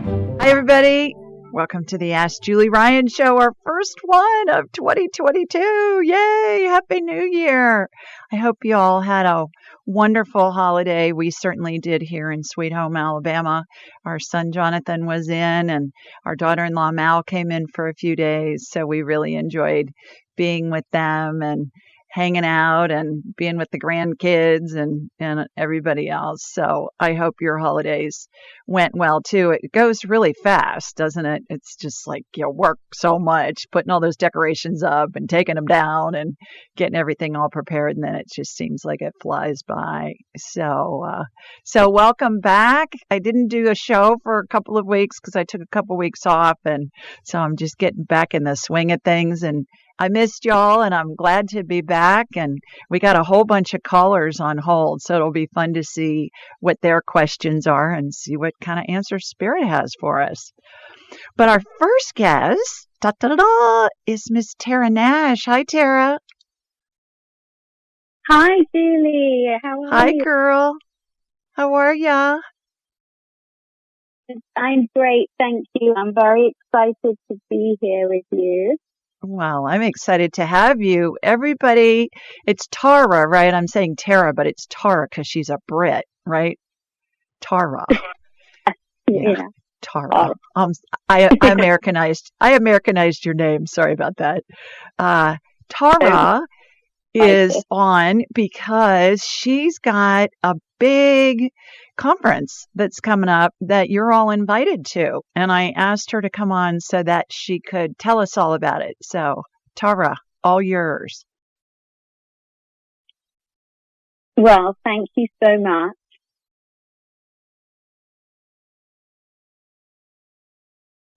Hi, everybody. Welcome to the Ask Julie Ryan Show, our first one of 2022. Yay! Happy New Year. I hope you all had a wonderful holiday. We certainly did here in Sweet Home, Alabama. Our son Jonathan was in, and our daughter-in-law Mal came in for a few days. So we really enjoyed being with them and hanging out and being with the grandkids and everybody else. So I hope your holidays went well too. It goes really fast, doesn't it? It's just like you work so much, putting all those decorations up and taking them down and getting everything all prepared. And then it just seems like it flies by. So welcome back. I didn't do a show for a couple of weeks because I took a couple of weeks off. And so I'm just getting back in the swing of things, and I missed y'all, and I'm glad to be back. And we got a whole bunch of callers on hold, so it'll be fun to see what their questions are and see what kind of answer Spirit has for us. But our first guest, is Miss Tara Nash. Hi, Tara. Hi, Julie. How are you? Hi, girl. How are ya? I'm great, thank you. I'm very excited to be here with you. Well, I'm excited to have you. Everybody, it's Tara, right? I'm saying Tara, but it's Tara because she's a Brit, right? Tara. Yeah. Tara. I Americanized your name. Sorry about that. Tara is on because she's got a big conference that's coming up that you're all invited to. And I asked her to come on so that she could tell us all about it. So, Tara, all yours. Well, thank you so much.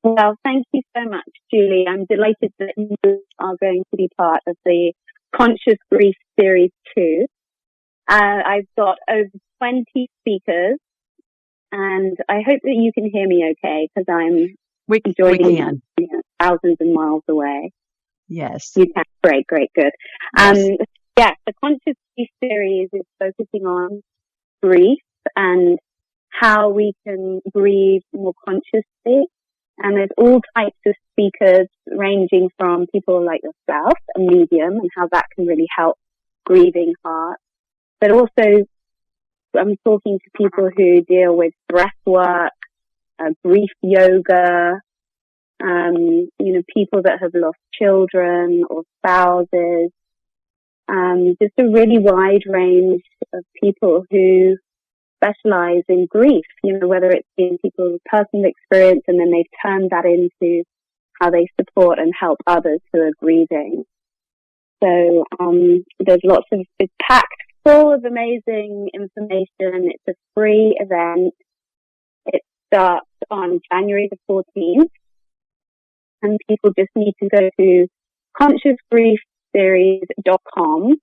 Well, thank you so much, Julie. I'm delighted that you are going to be part of the Conscious Grief Series 2. I've got over 20 speakers, and I hope that you can hear me okay, because I'm joining thousands of miles away. Yes. You can. Great, good. Yes. The Conscious Grief Series is focusing on grief and how we can grieve more consciously. And there's all types of speakers, ranging from people like yourself, a medium, and how that can really help grieving hearts. But also, I'm talking to people who deal with breath work, grief yoga, people that have lost children or spouses, just a really wide range of people who specialize in grief, whether it's been people's personal experience and then they've turned that into how they support and help others who are grieving. So there's it's packed full of amazing information. It's a free event. It starts on January the 14th, and people just need to go to consciousgriefseries.com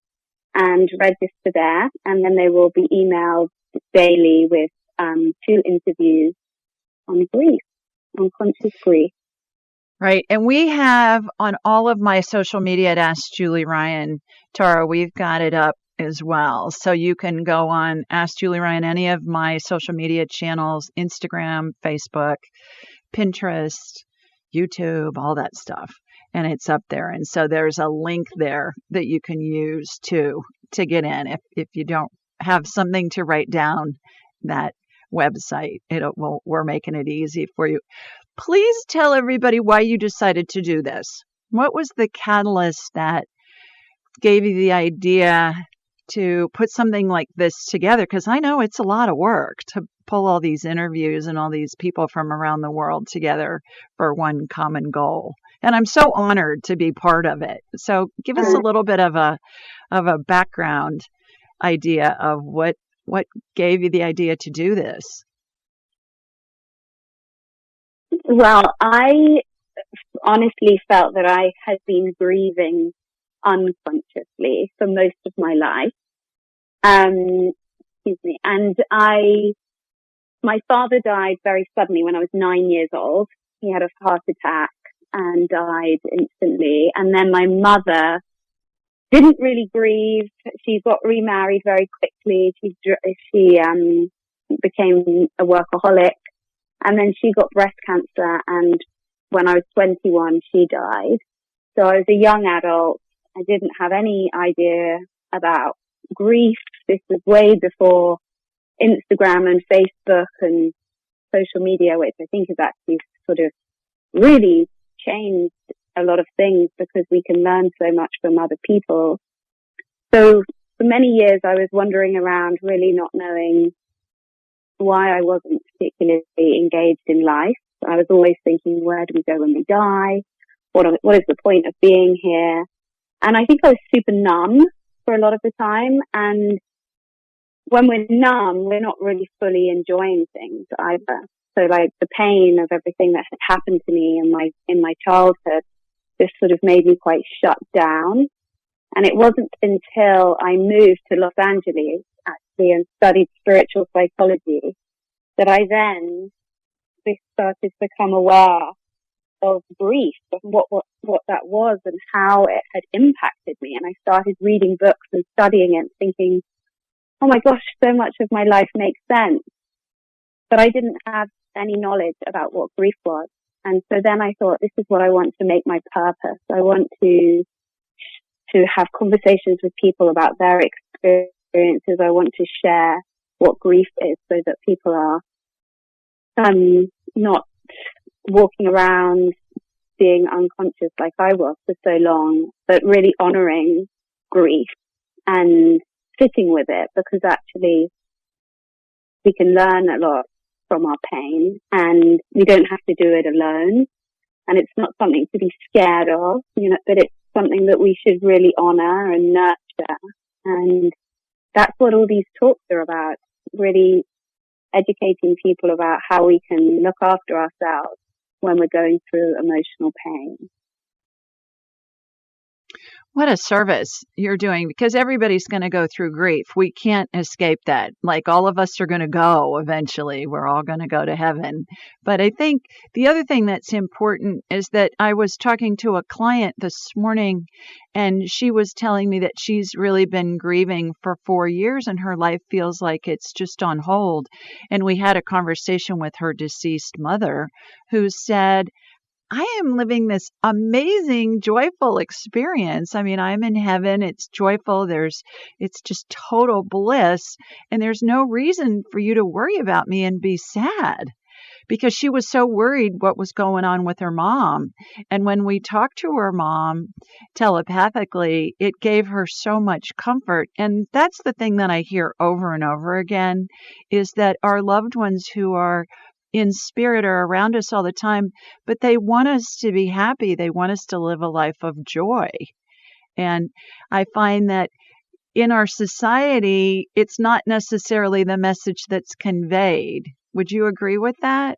and register there, and then they will be emailed daily with 2 interviews on grief, on conscious grief. Right. And we have on all of my social media at Ask Julie Ryan, Tara, we've got it up as well. So you can go on Ask Julie Ryan, any of my social media channels, Instagram, Facebook, Pinterest, YouTube, all that stuff. And it's up there. And so there's a link there that you can use to get in. If you don't have something to write down, that website, we're making it easy for you. Please tell everybody why you decided to do this. What was the catalyst that gave you the idea to put something like this together? Because I know it's a lot of work to pull all these interviews and all these people from around the world together for one common goal. And I'm so honored to be part of it. So give us a little bit of a background idea of what gave you the idea to do this. Well, I honestly felt that I had been grieving unconsciously for most of my life. And my father died very suddenly when I was 9 years old. He had a heart attack and died instantly. And then my mother didn't really grieve. She got remarried very quickly. She became a workaholic. And then she got breast cancer, and when I was 21, she died. So I was a young adult. I didn't have any idea about grief. This was way before Instagram and Facebook and social media, which I think has actually sort of really changed a lot of things because we can learn so much from other people. So for many years, I was wandering around really not knowing why I wasn't particularly engaged in life. I was always thinking, where do we go when we die? What is the point of being here? And I think I was super numb for a lot of the time. And when we're numb, we're not really fully enjoying things either. So like the pain of everything that had happened to me in my childhood just sort of made me quite shut down. And it wasn't until I moved to Los Angeles actually and studied spiritual psychology that I then started to become aware of grief, of what that was and how it had impacted me. And I started reading books and studying it and thinking, oh my gosh, so much of my life makes sense. But I didn't have any knowledge about what grief was. And so then I thought, this is what I want to make my purpose. I want to have conversations with people about their experiences. I want to share what grief is so that people are not walking around being unconscious like I was for so long, but really honoring grief and sitting with it, because actually we can learn a lot from our pain and we don't have to do it alone. And it's not something to be scared of, but it's something that we should really honor and nurture. And that's what all these talks are about, really educating people about how we can look after ourselves when we're going through emotional pain. What a service you're doing, because everybody's going to go through grief. We can't escape that. Like all of us are going to go eventually. We're all going to go to heaven. But I think the other thing that's important is that I was talking to a client this morning, and she was telling me that she's really been grieving for 4 years and her life feels like it's just on hold. And we had a conversation with her deceased mother who said, I am living this amazing, joyful experience. I mean, I'm in heaven. It's joyful. It's just total bliss. And there's no reason for you to worry about me and be sad, because she was so worried what was going on with her mom. And when we talked to her mom telepathically, it gave her so much comfort. And that's the thing that I hear over and over again, is that our loved ones who are in spirit are around us all the time, but they want us to be happy. They want us to live a life of joy. And I find that in our society, it's not necessarily the message that's conveyed. Would you agree with that?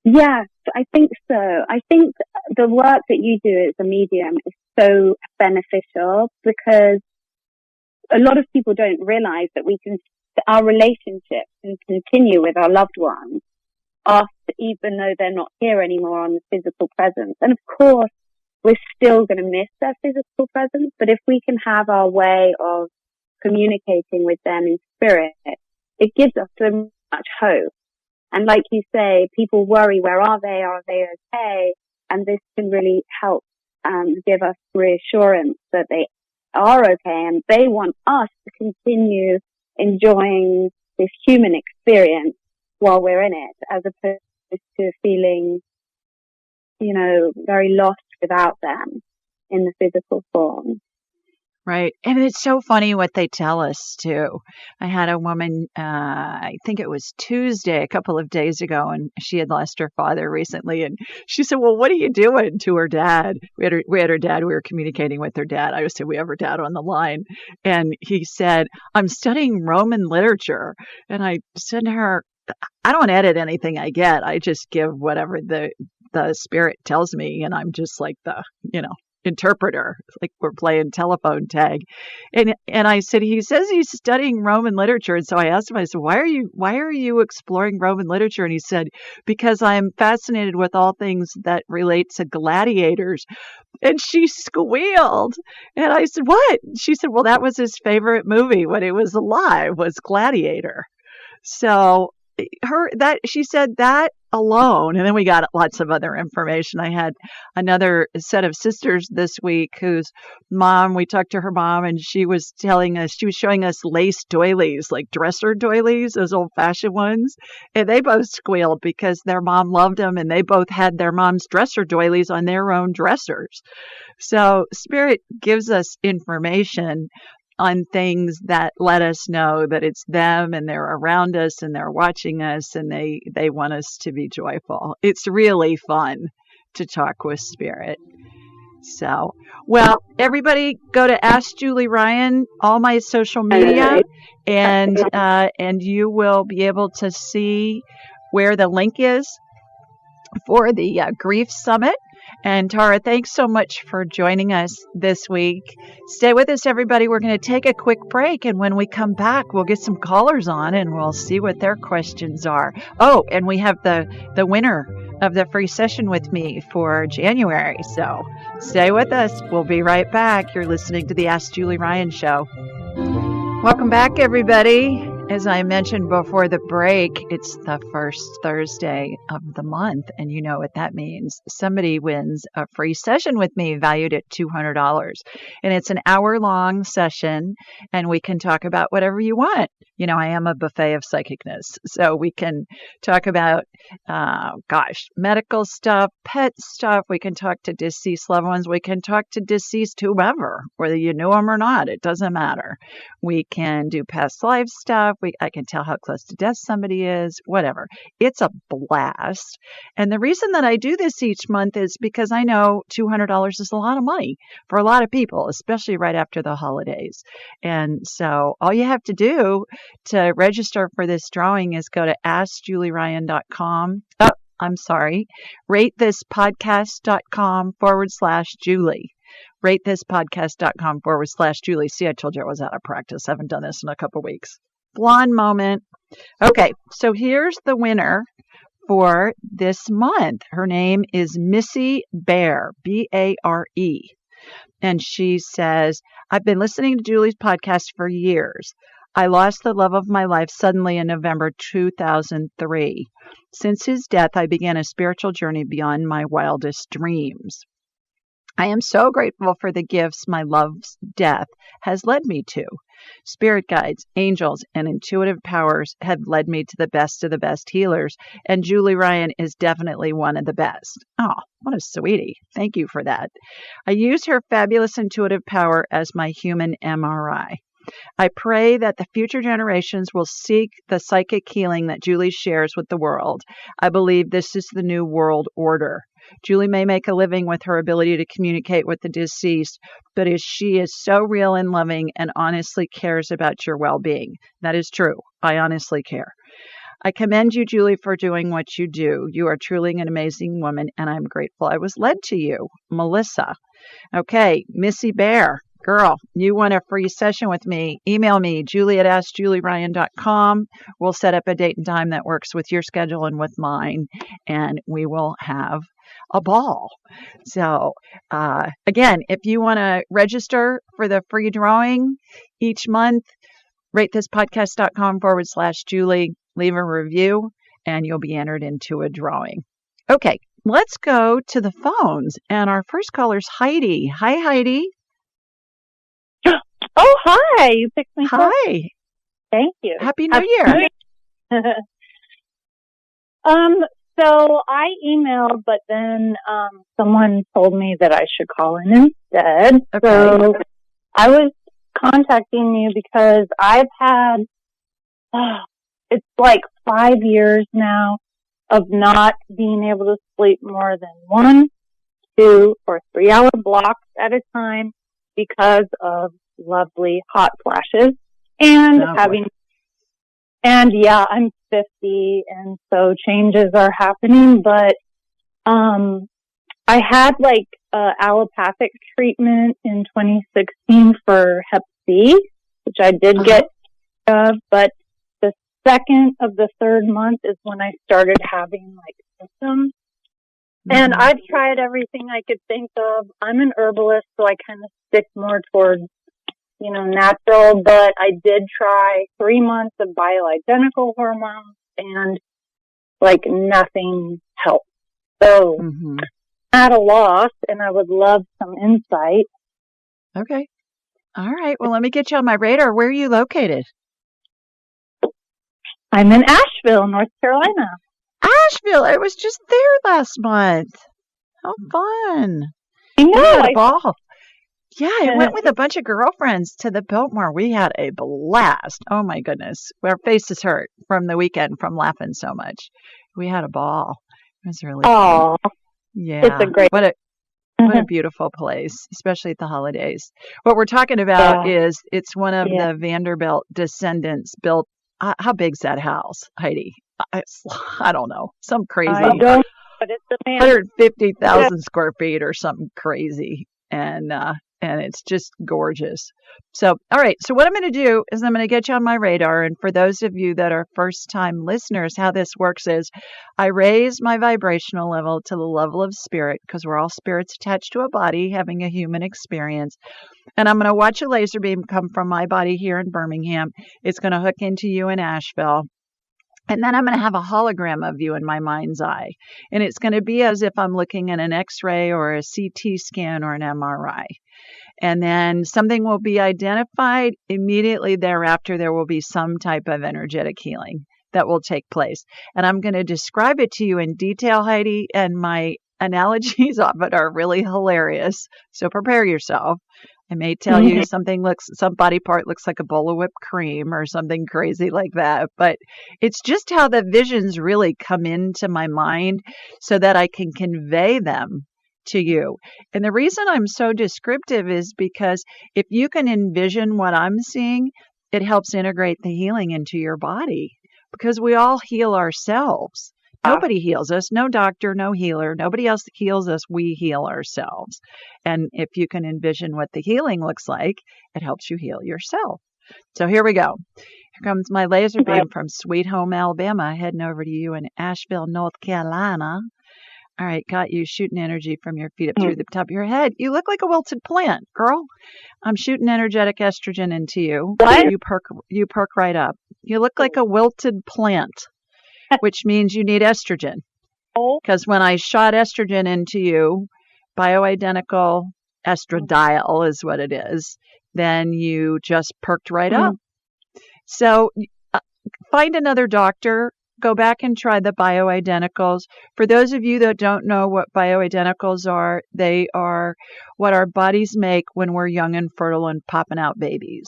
Yes, I think so. I think the work that you do as a medium is so beneficial because a lot of people don't realize that our relationship can continue with our loved ones after, even though they're not here anymore on the physical presence. And of course, we're still going to miss their physical presence, but if we can have our way of communicating with them in spirit, it gives us so much hope. And like you say, people worry, where are they? Are they okay? And this can really help give us reassurance that they are okay and they want us to continue enjoying this human experience while we're in it, as opposed to feeling, very lost without them in the physical form. Right. And it's so funny what they tell us, too. I had a woman, I think it was Tuesday, a couple of days ago, and she had lost her father recently. And she said, well, what are you doing to her dad? We had her dad. We were communicating with her dad. I said, we have her dad on the line. And he said, I'm studying Roman literature. And I said to her, I don't edit anything I get. I just give whatever the spirit tells me. And I'm just like the, interpreter, like we're playing telephone tag. And I said, he says he's studying Roman literature. And so I asked him, I said, why are you exploring Roman literature? And he said, because I'm fascinated with all things that relate to gladiators. And she squealed. And I said, what? She said, well, that was his favorite movie when he was alive, was Gladiator. So she said that alone, and then we got lots of other information. I had another set of sisters this week whose mom, we talked to her mom, and she was showing us lace doilies, like dresser doilies, those old fashioned ones. And they both squealed because their mom loved them, and they both had their mom's dresser doilies on their own dressers. So Spirit gives us information on things that let us know that it's them and they're around us and they're watching us and they want us to be joyful. It's really fun to talk with Spirit. So, well, everybody go to Ask Julie Ryan, all my social media, and you will be able to see where the link is for the Grief Summit. And Tara, thanks so much for joining us this week. Stay with us, everybody. We're going to take a quick break. And when we come back, we'll get some callers on and we'll see what their questions are. Oh, and we have the winner of the free session with me for January. So stay with us. We'll be right back. You're listening to the Ask Julie Ryan Show. Welcome back, everybody. As I mentioned before the break, it's the first Thursday of the month, and you know what that means. Somebody wins a free session with me valued at $200. And it's an hour-long session, and we can talk about whatever you want. You know, I am a buffet of psychicness, so we can talk about, medical stuff, pet stuff. We can talk to deceased loved ones. We can talk to deceased whomever, whether you knew them or not. It doesn't matter. We can do past life stuff. I can tell how close to death somebody is, whatever. It's a blast. And the reason that I do this each month is because I know $200 is a lot of money for a lot of people, especially right after the holidays. And so all you have to do to register for this drawing is go to AskJulieRyan.com. Oh, I'm sorry. RateThisPodcast.com/Julie. RateThisPodcast.com/Julie. See, I told you I was out of practice. I haven't done this in a couple weeks. Blonde moment. Okay, so here's the winner for this month. Her name is Missy Bear, Bare. And she says, I've been listening to Julie's podcast for years. I lost the love of my life suddenly in November 2003. Since his death, I began a spiritual journey beyond my wildest dreams. I am so grateful for the gifts my love's death has led me to. Spirit guides, angels, and intuitive powers have led me to the best of the best healers, and Julie Ryan is definitely one of the best. Oh, what a sweetie. Thank you for that. I use her fabulous intuitive power as my human MRI. I pray that the future generations will seek the psychic healing that Julie shares with the world. I believe this is the new world order. Julie may make a living with her ability to communicate with the deceased, but she is so real and loving and honestly cares about your well-being. That is true. I honestly care. I commend you, Julie, for doing what you do. You are truly an amazing woman, and I'm grateful I was led to you. Melissa. Okay, Missy Bear. Girl, you want a free session with me? Email me, julie@askjulieryan.com. We'll set up a date and time that works with your schedule and with mine, and we will have a ball. So, again, if you want to register for the free drawing each month, ratethispodcast.com/Julie, leave a review, and you'll be entered into a drawing. Okay, let's go to the phones. And our first caller is Heidi. Hi, Heidi. Oh, hi. You picked me up. Hi. Thank you. Happy New Year. So I emailed, but then someone told me that I should call in instead. Okay. So I was contacting you because I've had, it's like 5 years now of not being able to sleep more than 1, 2, or 3 hour blocks at a time because of lovely hot flashes and I'm 50 and so changes are happening, but I had like allopathic treatment in 2016 for Hep C, which I did get, but the second of the third month is when I started having like symptoms. And I've tried everything I could think of. I'm an herbalist, so I kind of stick more towards, natural, but I did try 3 months of bioidentical hormones, and like nothing helped. So at a loss, and I would love some insight. Okay. All right. Well, let me get you on my radar. Where are you located? I'm in Asheville, North Carolina. Asheville. I was just there last month. How fun. I know. We had a ball. Yeah, I went with a bunch of girlfriends to the Biltmore. We had a blast. Oh, my goodness. Our faces hurt from the weekend from laughing so much. We had a ball. It was really fun. Yeah. It's a great... What a beautiful place, especially at the holidays. What we're talking about is it's one of the Vanderbilt descendants built. How big's that house, Heidi? I don't know. Some crazy. I don't, but it's 150,000 square feet or something crazy. And it's just gorgeous. So, all right. So what I'm going to do is I'm going to get you on my radar. And for those of you that are first time listeners, how this works is I raise my vibrational level to the level of spirit, because we're all spirits attached to a body having a human experience. And I'm going to watch a laser beam come from my body here in Birmingham. It's going to hook into you in Asheville. And then I'm going to have a hologram of you in my mind's eye. And it's going to be as if I'm looking at an X-ray or a CT scan or an MRI. And then something will be identified. Immediately thereafter, there will be some type of energetic healing that will take place. And I'm going to describe it to you in detail, Heidi, and my analogies of it are really hilarious. So prepare yourself. I may tell you some body part looks like a bowl of whipped cream or something crazy like that. But it's just how the visions really come into my mind so that I can convey them to you. And the reason I'm so descriptive is because if you can envision what I'm seeing, it helps integrate the healing into your body, because we all heal ourselves. Nobody heals us. No doctor, no healer. Nobody else heals us. We heal ourselves. And if you can envision what the healing looks like, it helps you heal yourself. So here we go. Here comes my laser beam from Sweet Home, Alabama, heading over to you in Asheville, North Carolina. All right, got you shooting energy from your feet up through the top of your head. You look like a wilted plant, girl. I'm shooting energetic estrogen into you. What? You perk right up. You look like a wilted plant, which means you need estrogen. Because when I shot estrogen into you, bioidentical estradiol is what it is, then you just perked right up. So find another doctor. Go back and try the bioidenticals. For those of you that don't know what bioidenticals are, they are what our bodies make when we're young and fertile and popping out babies.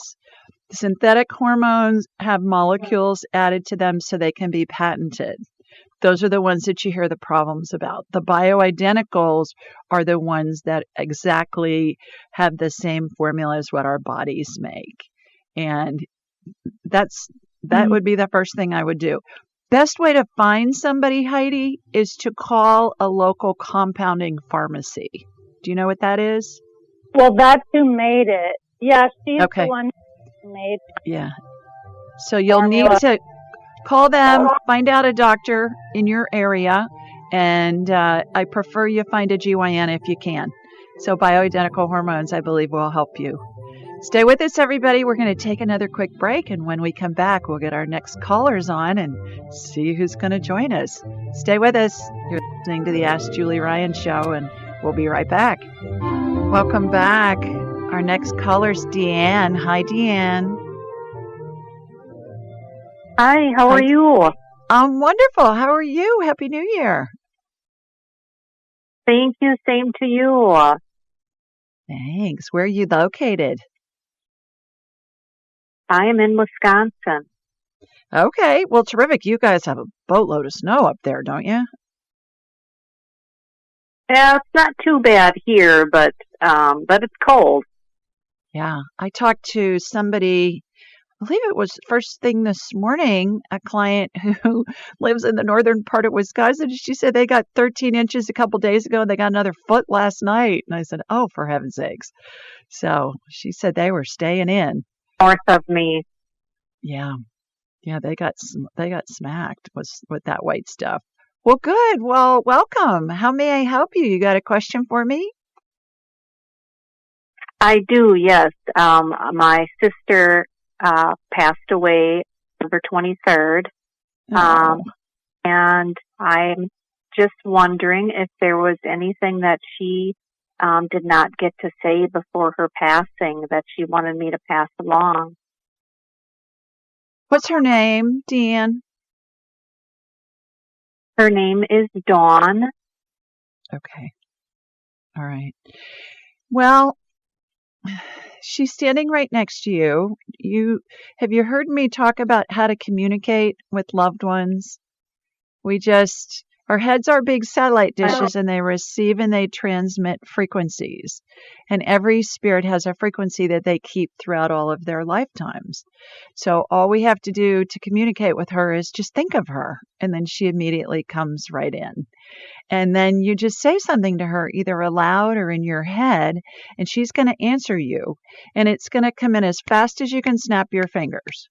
Synthetic hormones have molecules added to them so they can be patented. Those are the ones that you hear the problems about. The bioidenticals are the ones that exactly have the same formula as what our bodies make. And that would be the first thing I would do. Best way to find somebody, Heidi, is to call a local compounding pharmacy. Do you know what that is? Well, that's who made it. Yeah, she's the one who made it. Yeah. So you'll need to call them, find out a doctor in your area, and I prefer you find a GYN if you can. So bioidentical hormones, I believe, will help you. Stay with us, everybody. We're going to take another quick break, and when we come back, we'll get our next callers on and see who's going to join us. Stay with us. You're listening to the Ask Julie Ryan Show, and we'll be right back. Welcome back. Our next caller's Deanne. Hi, Deanne. Hi, how are you? I'm wonderful. How are you? Happy New Year. Thank you. Same to you. Thanks. Where are you located? I am in Wisconsin. Okay. Well, terrific. You guys have a boatload of snow up there, don't you? Yeah, it's not too bad here, but it's cold. Yeah. I talked to somebody, I believe it was first thing this morning, a client who lives in the northern part of Wisconsin. She said they got 13 inches a couple days ago and they got another foot last night. And I said, oh, for heaven's sakes. So she said they were staying in. North of me. Yeah. Yeah, they got smacked with that white stuff. Well, good. Well, welcome. How may I help you? You got a question for me? I do, yes. My sister passed away November 23rd, Oh. And I'm just wondering if there was anything that she did not get to say before her passing that she wanted me to pass along. What's her name, Deanne? Her name is Dawn. Okay. All right. Well, she's standing right next to you. Have you heard me talk about how to communicate with loved ones? Our heads are big satellite dishes, and they receive and they transmit frequencies. And every spirit has a frequency that they keep throughout all of their lifetimes. So all we have to do to communicate with her is just think of her, and then she immediately comes right in. And then you just say something to her, either aloud or in your head, and she's going to answer you. And it's going to come in as fast as you can snap your fingers.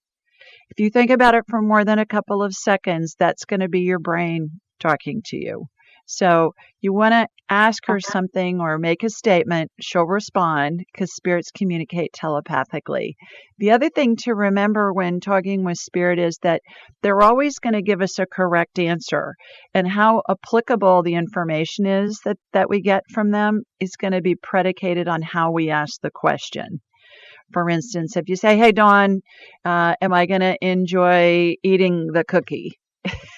If you think about it for more than a couple of seconds, that's going to be your brain talking to you. So you want to ask her something or make a statement. She'll respond because spirits communicate telepathically. The other thing to remember when talking with spirit is that they're always going to give us a correct answer. And how applicable the information is that we get from them is going to be predicated on how we ask the question. For instance, if you say, hey, Dawn, am I going to enjoy eating the cookie?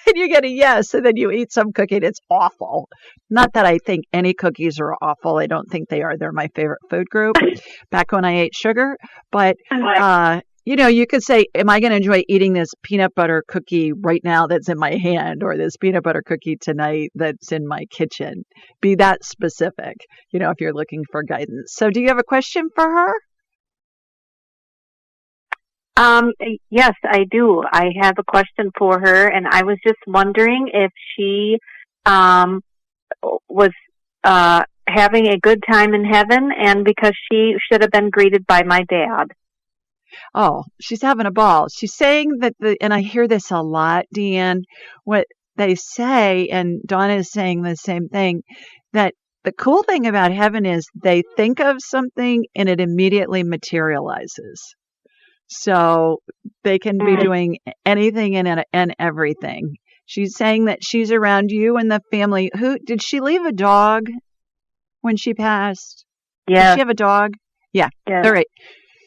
And you get a yes, and then you eat some cookie and it's awful. Not that I think any cookies are awful. I don't think they are. They're my favorite food group back when I ate sugar. But, you could say, am I going to enjoy eating this peanut butter cookie right now that's in my hand, or this peanut butter cookie tonight that's in my kitchen? Be that specific, if you're looking for guidance. So do you have a question for her? Yes, I do. I have a question for her, and I was just wondering if she was having a good time in heaven, and because she should have been greeted by my dad. Oh, she's having a ball. She's saying that and I hear this a lot, Deanne, what they say, and Donna is saying the same thing, that the cool thing about heaven is they think of something and it immediately materializes. So they can be doing anything and everything. She's saying that she's around you and the family. Did she leave a dog when she passed? Yeah. Did she have a dog? Yeah. All right.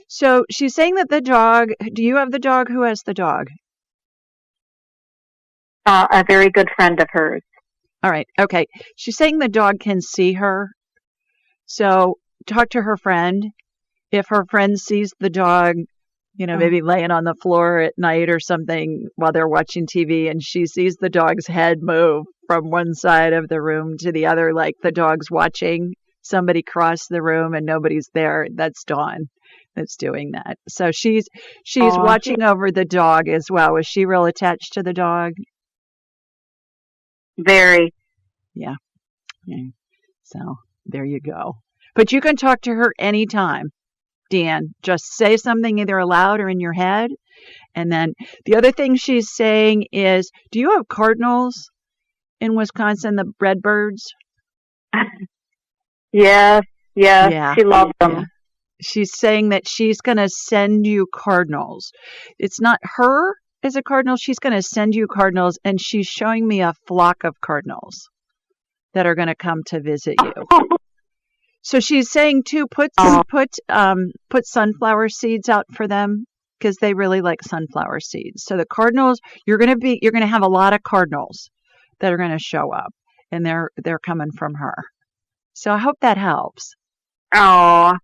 So she's saying that the dog, do you have the dog? Who has the dog? A very good friend of hers. All right. Okay. She's saying the dog can see her. So talk to her friend. If her friend sees the dog, maybe laying on the floor at night or something while they're watching TV, and she sees the dog's head move from one side of the room to the other, like the dog's watching somebody cross the room and nobody's there. That's Dawn that's doing that. So she's watching over the dog as well. Is she real attached to the dog? Very. Yeah. So there you go. But you can talk to her anytime. Dan, just say something either aloud or in your head. And then the other thing she's saying is, do you have cardinals in Wisconsin, the redbirds? Yes, she loves them. Yeah. She's saying that she's going to send you cardinals. It's not her as a cardinal. She's going to send you cardinals, and she's showing me a flock of cardinals that are going to come to visit you. So she's saying too, put sunflower seeds out for them because they really like sunflower seeds. So the cardinals, you're going to have a lot of cardinals that are going to show up, and they're coming from her. So I hope that helps. Oh,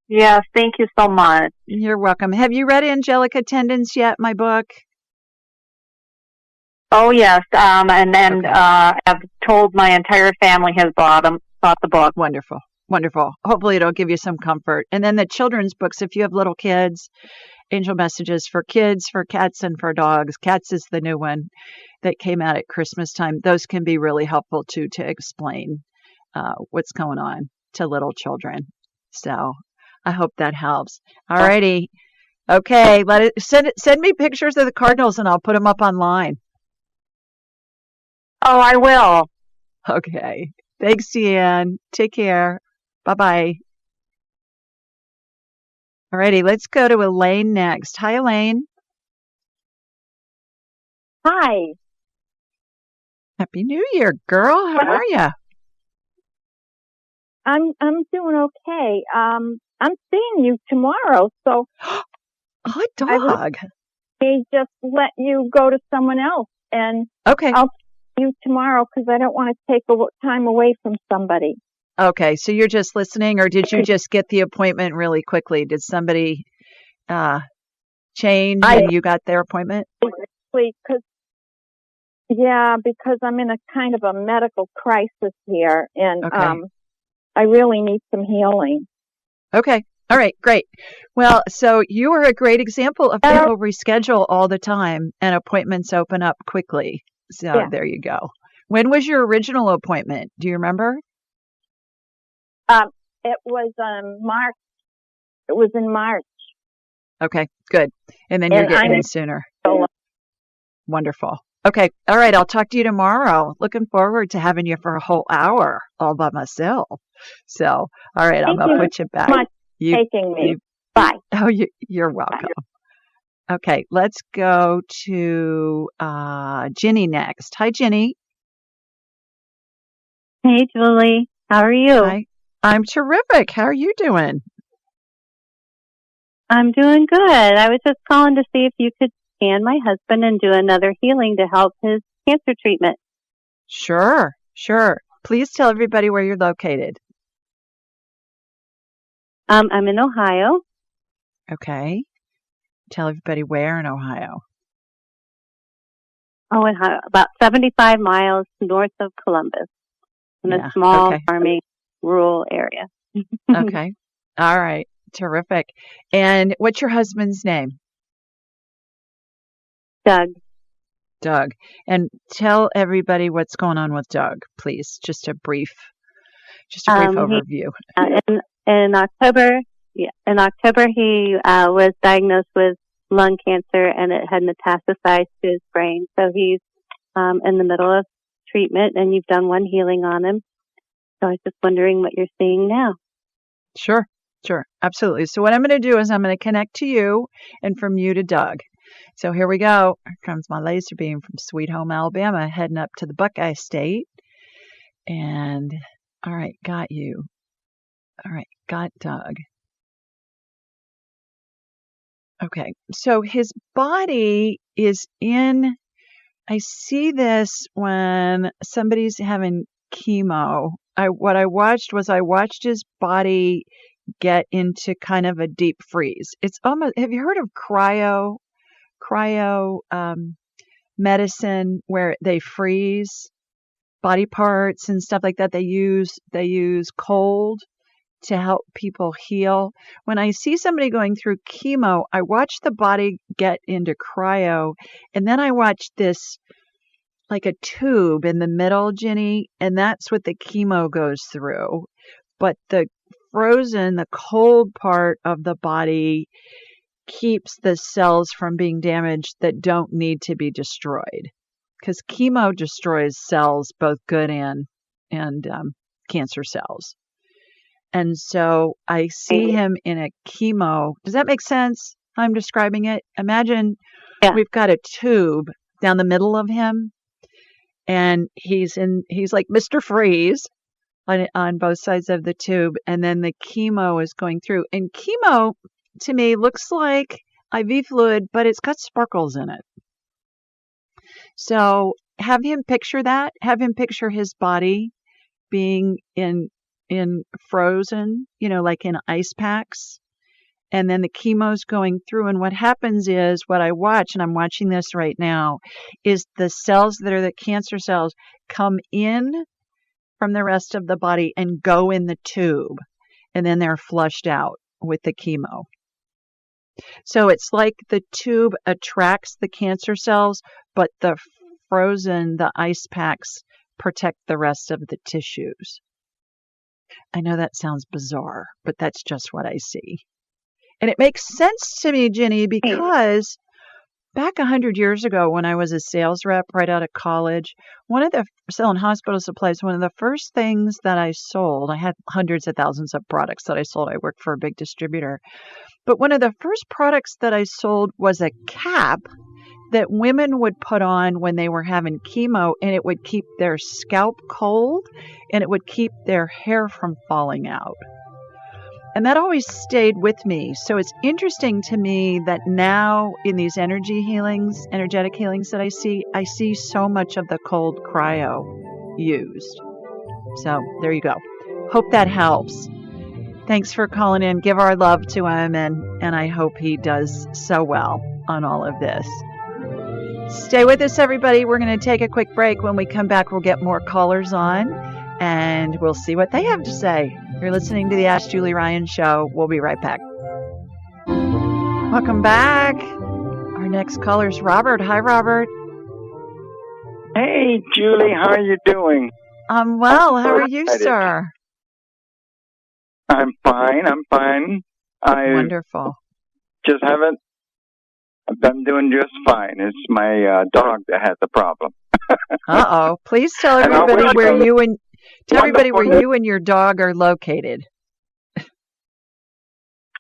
yes. Thank you so much. You're welcome. Have you read Angelic Attendants yet? My book. Oh yes. Okay. I've told my entire family has bought the book. Wonderful. Wonderful. Hopefully it'll give you some comfort. And then the children's books, if you have little kids, Angel Messages for Kids, for Cats, and for Dogs. Cats is the new one that came out at Christmas time. Those can be really helpful too to explain what's going on to little children. So I hope that helps. All righty. Okay. Send me pictures of the cardinals and I'll put them up online. Oh, I will. Okay. Thanks, Deanne. Take care. Bye-bye. Alrighty, let's go to Elaine next. Hi, Elaine. Hi. Happy New Year, girl. How are you? I'm doing okay. I'm seeing you tomorrow, so Hot I dog. may just let you go to someone else, and Okay. I'll see you tomorrow because I don't want to take time away from somebody. Okay. So you're just listening, or did you just get the appointment really quickly? Did somebody change and you got their appointment? Because I'm in a kind of a medical crisis here, and Okay. I really need some healing. Okay. All right. Great. Well, so you are a great example of people reschedule all the time and appointments open up quickly. So There you go. When was your original appointment? Do you remember? It was March. It was in March. Okay. Good. And then you're getting in sooner. Wonderful. Okay. All right. I'll talk to you tomorrow. Looking forward to having you for a whole hour all by myself. So, all right. I'm going to put you back. Taking me. Bye. Oh, you're welcome. Okay. Let's go to Ginny next. Hi, Ginny. Hey, Julie. How are you? Hi. I'm terrific. How are you doing? I'm doing good. I was just calling to see if you could scan my husband and do another healing to help his cancer treatment. Sure. Please tell everybody where you're located. I'm in Ohio. Okay. Tell everybody where in Ohio. Oh, about 75 miles north of Columbus, in a small farming rural area. Okay. All right. Terrific. And what's your husband's name? Doug. And tell everybody what's going on with Doug, please. Just a brief overview. In October, he was diagnosed with lung cancer, and it had metastasized to his brain. So he's in the middle of treatment, and you've done one healing on him. So I was just wondering what you're seeing now. Sure. Absolutely. So what I'm going to do is I'm going to connect to you and from you to Doug. So here we go. Here comes my laser beam from Sweet Home, Alabama, heading up to the Buckeye State. And all right, got you. All right, got Doug. Okay, so his body is I see this when somebody's having chemo. I watched his body get into kind of a deep freeze. It's almost, have you heard of cryo medicine where they freeze body parts and stuff like that? They use cold to help people heal. When I see somebody going through chemo, I watch the body get into cryo, and then I watch this like a tube in the middle, Ginny, and that's what the chemo goes through. But the cold part of the body keeps the cells from being damaged that don't need to be destroyed. Because chemo destroys cells, both good and cancer cells. And so I see him in a chemo. Does that make sense how I'm describing it? Imagine we've got a tube down the middle of him, and he's like Mr. Freeze on both sides of the tube, and then the chemo is going through. And chemo, to me, looks like IV fluid, but it's got sparkles in it. So have him picture that. Have him picture his body being in frozen, like in ice packs. And then the chemo's going through. And what happens is, what I watch, and I'm watching this right now, is the cells that are the cancer cells come in from the rest of the body and go in the tube. And then they're flushed out with the chemo. So it's like the tube attracts the cancer cells, but the ice packs protect the rest of the tissues. I know that sounds bizarre, but that's just what I see. And it makes sense to me, Ginny, because back 100 years ago when I was a sales rep right out of college, selling hospital supplies, one of the first things that I sold, I had hundreds of thousands of products that I sold. I worked for a big distributor. But one of the first products that I sold was a cap that women would put on when they were having chemo, and it would keep their scalp cold and it would keep their hair from falling out. And that always stayed with me. So it's interesting to me that now in these energetic healings that I see so much of the cold cryo used. So there you go. Hope that helps. Thanks for calling in. Give our love to him, and I hope he does so well on all of this. Stay with us, everybody. We're going to take a quick break. When we come back, we'll get more callers on, and we'll see what they have to say. You're listening to the Ask Julie Ryan Show. We'll be right back. Welcome back. Our next caller is Robert. Hi, Robert. Hey, Julie. How are you doing? I'm well. How are you, sir? I'm fine. Wonderful. Just haven't. I'm doing just fine. It's my dog that has the problem. Uh-oh. Please tell everybody where you and your dog are located.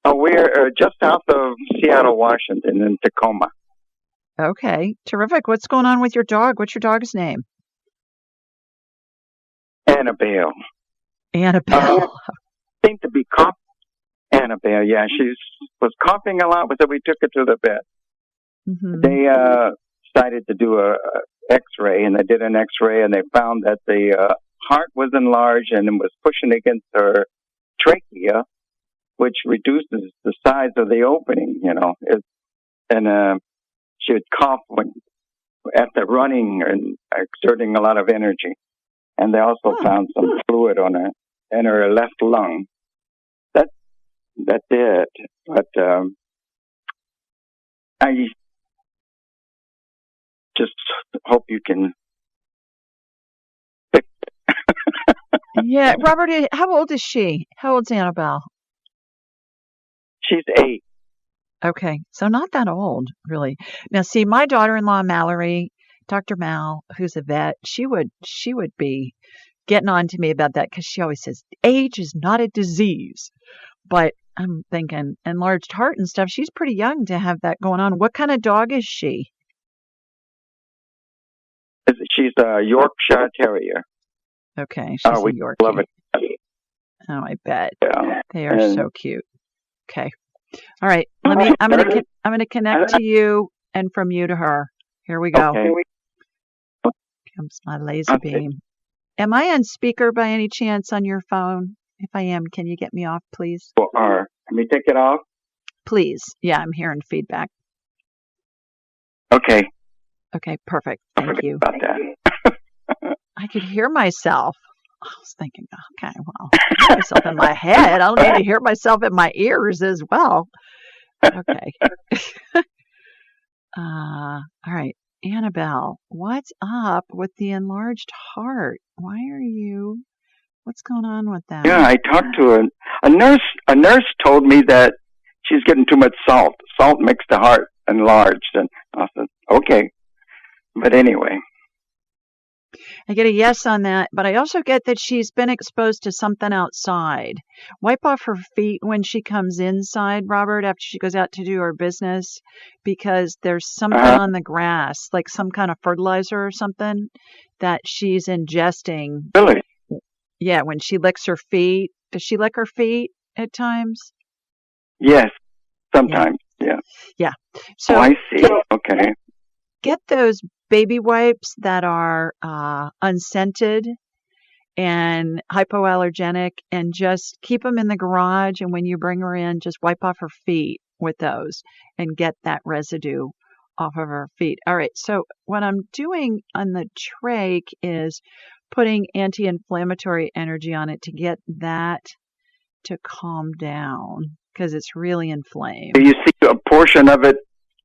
Oh, we're just south of Seattle, Washington, in Tacoma. Okay. Terrific. What's going on with your dog? What's your dog's name? Annabelle. Seemed to be coughing. Annabelle, yeah. She was coughing a lot, so we took her to the vet. Mm-hmm. They decided to do a X-ray, and they did an X-ray, and they found that the heart was enlarged and it was pushing against her trachea, which reduces the size of the opening, and she would cough after running and exerting a lot of energy. And they also found some fluid in her left lung. That's it. But I just hope you can fix it. Yeah, Robert, how old is she? How old's Annabelle? She's 8. Okay, so not that old, really. Now, see, my daughter-in-law, Mallory, Dr. Mal, who's a vet, she would be getting on to me about that because she always says, age is not a disease. But I'm thinking enlarged heart and stuff, she's pretty young to have that going on. What kind of dog is she? She's a Yorkshire Terrier. Okay, she's a Yorkie. Love it. Oh, I bet. Yeah. They are so cute. Okay. All right. I'm going to connect to you and from you to her. Here we go. Okay. Comes my laser beam. Am I on speaker by any chance on your phone? If I am, can you get me off, please? Let me take it off. Please. Yeah, I'm hearing feedback. Okay. Okay, perfect. Thank you. About that. I could hear myself. I was thinking, okay, well, I hear myself in my head. I don't need to hear myself in my ears as well. Okay. All right. Annabelle, what's up with the enlarged heart? What's going on with that? Yeah, I talked to a nurse. A nurse told me that she's getting too much salt. Salt makes the heart enlarged. And I said, okay. But anyway. I get a yes on that, but I also get that she's been exposed to something outside. Wipe off her feet when she comes inside, Robert, after she goes out to do her business, because there's something on the grass, like some kind of fertilizer or something that she's ingesting. Really? Yeah, when she licks her feet. Does she lick her feet at times? Yes, sometimes, yeah. Yeah. So I see. Okay. Get those baby wipes that are unscented and hypoallergenic, and just keep them in the garage. And when you bring her in, just wipe off her feet with those and get that residue off of her feet. All right. So what I'm doing on the trach is putting anti-inflammatory energy on it to get that to calm down because it's really inflamed. Do you see a portion of it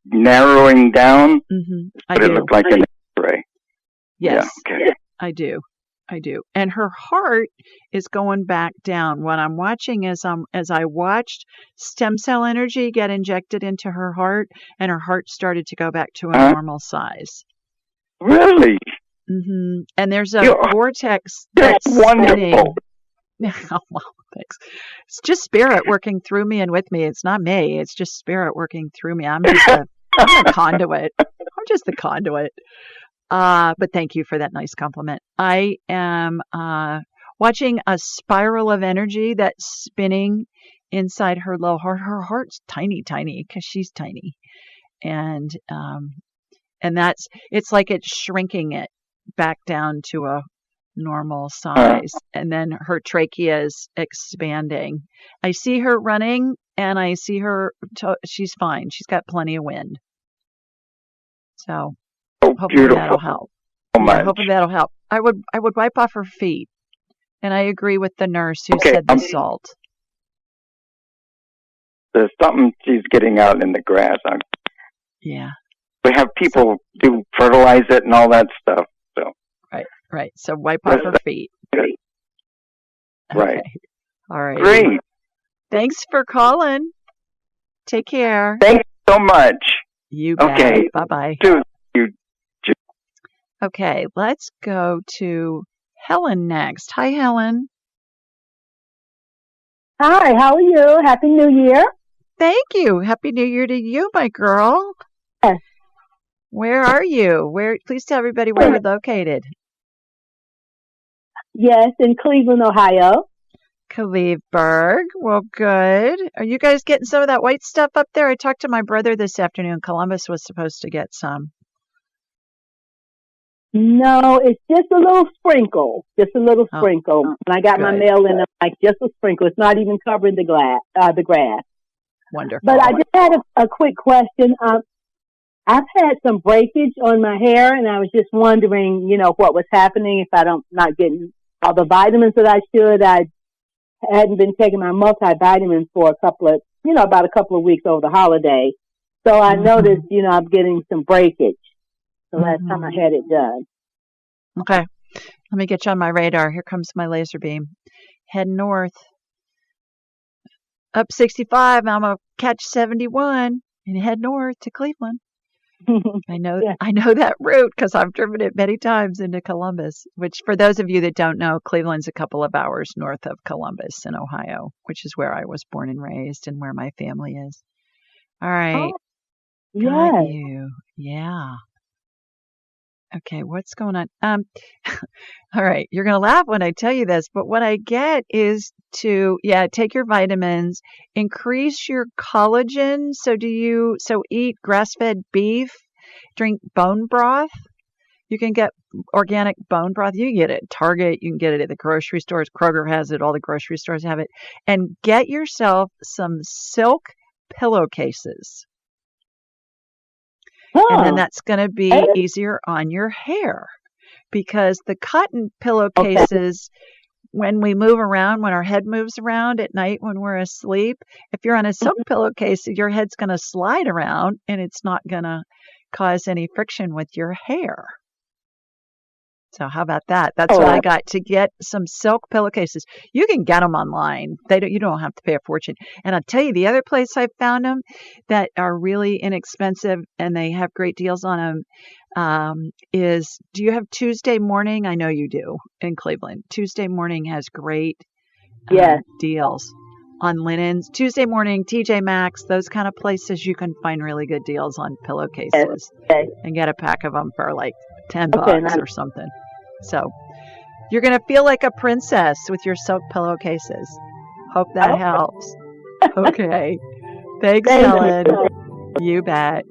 narrowing down? Mm-hmm. But it looked like an X-ray. Yes, yeah, okay. I do. And her heart is going back down. What I'm watching is as I watched stem cell energy get injected into her heart, and her heart started to go back to a normal size. Really? Mm-hmm. And there's a vortex that's wonderful. Spinning. Oh, well, thanks. It's just spirit working through me and with me. It's not me. It's just spirit working through me. I'm a conduit. I'm just the conduit. But thank you for that nice compliment. I am watching a spiral of energy that's spinning inside her low heart. Her heart's tiny because she's tiny. And it's like it's shrinking it back down to a normal size. And then her trachea is expanding. I see her running and I see her, she's fine. She's got plenty of wind. So hopefully that'll help. Hopefully that'll help. I would wipe off her feet. And I agree with the nurse who said the salt. There's something she's getting out in the grass. Yeah. We have people do fertilize it and all that stuff. So. Right. So wipe off her feet. Right. Okay. All right. Great. Thanks for calling. Take care. Thanks so much. You bet. Okay. Bye-bye. Okay, let's go to Helen next. Hi, Helen. Hi, how are you? Happy New Year. Thank you. Happy New Year to you, my girl. Yes. Where are you? Please tell everybody where you're located. Yes, in Cleveland, Ohio. Cleveburg. Well, good. Are you guys getting some of that white stuff up there? I talked to my brother this afternoon. Columbus was supposed to get some. No, it's just a little sprinkle. Just a little sprinkle. And I got my mail in, like just a sprinkle. It's not even covering the grass. Wonderful. But I just had a quick question. I've had some breakage on my hair, and I was just wondering, what was happening if I'm not getting all the vitamins that I should. I hadn't been taking my multivitamins for about a couple of weeks over the holiday. So I noticed, I'm getting some breakage. The last time I had it done. Okay. Let me get you on my radar. Here comes my laser beam. Head north. Up 65. I'm going to catch 71 and head north to Cleveland. I know that route because I've driven it many times into Columbus, which for those of you that don't know, Cleveland's a couple of hours north of Columbus in Ohio, which is where I was born and raised and where my family is. All right. Got you. Yeah. Okay, what's going on? All right, you're going to laugh when I tell you this, but what I get is to, take your vitamins, increase your collagen. So eat grass-fed beef, drink bone broth. You can get organic bone broth. You can get it at Target. You can get it at the grocery stores. Kroger has it. All the grocery stores have it. And get yourself some silk pillowcases. And then that's going to be easier on your hair because the cotton pillowcases, when we move around, when our head moves around at night when we're asleep, if you're on a silk pillowcase, your head's going to slide around and it's not going to cause any friction with your hair. So how about that? That's what I got, to get some silk pillowcases. You can get them online. You don't have to pay a fortune. And I'll tell you, the other place I found them that are really inexpensive and they have great deals on them is, do you have Tuesday Morning? I know you do in Cleveland. Tuesday Morning has great deals on linens. Tuesday Morning, TJ Maxx, those kind of places, you can find really good deals on pillowcases and get a pack of them for like $10 or something. So you're going to feel like a princess with your silk pillowcases. Hope that helps. Okay. Thanks, Helen. You bet.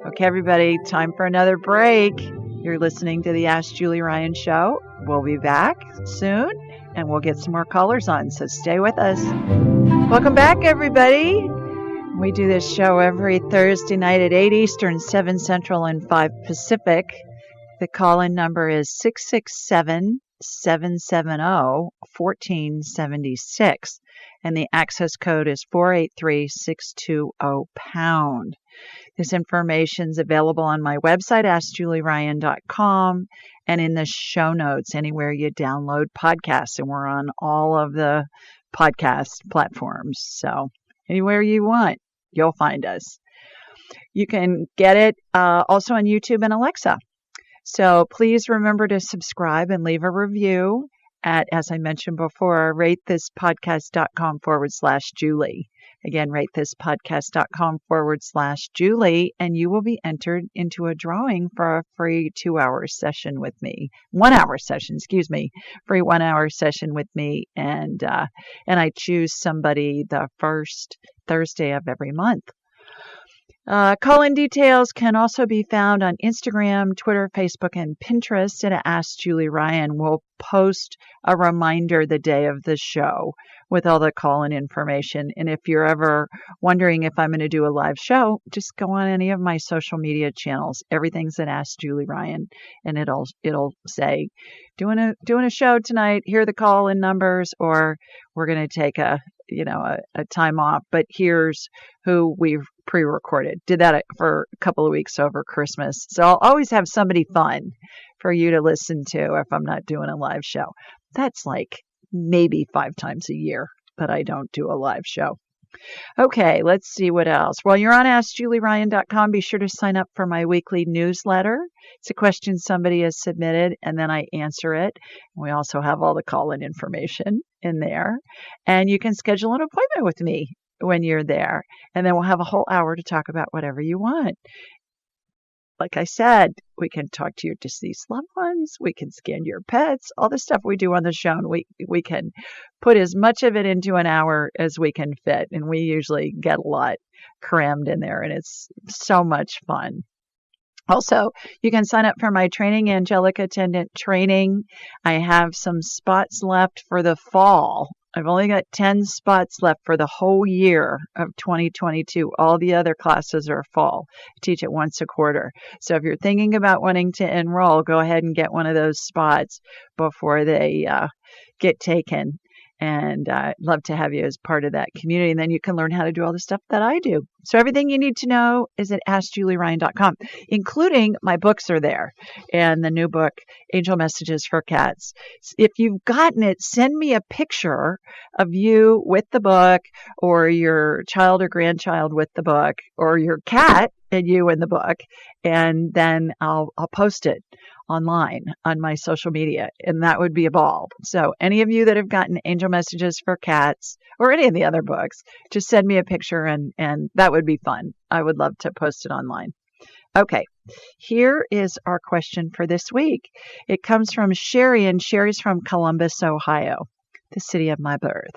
Okay, everybody, time for another break. You're listening to the Ask Julie Ryan Show. We'll be back soon, and we'll get some more callers on, so stay with us. Welcome back, everybody. We do this show every Thursday night at 8 Eastern, 7 Central, and 5 Pacific. The call-in number is 667-770-1476, and the access code is 483-620-pound. This information is available on my website, AskJulieRyan.com, and in the show notes, anywhere you download podcasts, and we're on all of the podcast platforms. So anywhere you want, you'll find us. You can get it also on YouTube and Alexa. So please remember to subscribe and leave a review at, as I mentioned before, ratethispodcast.com/Julie. Again, ratethispodcast.com/Julie, and you will be entered into a drawing for a free 2-hour session with me. 1-hour session, free 1-hour session with me. And I choose somebody the first Thursday of every month. Call-in details can also be found on Instagram, Twitter, Facebook, and Pinterest. And Ask Julie Ryan will post a reminder the day of the show with all the call-in information. And if you're ever wondering if I'm going to do a live show, just go on any of my social media channels. Everything's at Ask Julie Ryan, and it'll say, doing a show tonight. Here are the call-in numbers, or we're going to take a time off, but here's who we've pre-recorded. Did that for a couple of weeks over Christmas. So I'll always have somebody fun for you to listen to if I'm not doing a live show. That's like maybe 5 times a year that I don't do a live show. Okay, let's see what else. While you're on AskJulieRyan.com, be sure to sign up for my weekly newsletter. It's a question somebody has submitted, and then I answer it. We also have all the call-in information in there. And you can schedule an appointment with me when you're there. And then we'll have a whole hour to talk about whatever you want. Like I said, we can talk to your deceased loved ones. We can scan your pets, all the stuff we do on the show. And we can put as much of it into an hour as we can fit. And we usually get a lot crammed in there. And it's so much fun. Also, you can sign up for my training, Angelic Attendant training. I have some spots left for the fall. I've only got 10 spots left for the whole year of 2022. All the other classes are fall. I teach it once a quarter. So if you're thinking about wanting to enroll, go ahead and get one of those spots before they get taken. And I'd love to have you as part of that community. And then you can learn how to do all the stuff that I do. So everything you need to know is at AskJulieRyan.com, including my books are there. And the new book, Angel Messages for Cats. If you've gotten it, send me a picture of you with the book, or your child or grandchild with the book, or your cat and you in the book. And then I'll post it online on my social media, and that would be a ball. So any of you that have gotten Angel Messages for Cats or any of the other books, just send me a picture, and that would be fun. I would love to post it online. Okay, here is our question for this week. It comes from Sherry, and Sherry's from Columbus, Ohio, the city of my birth.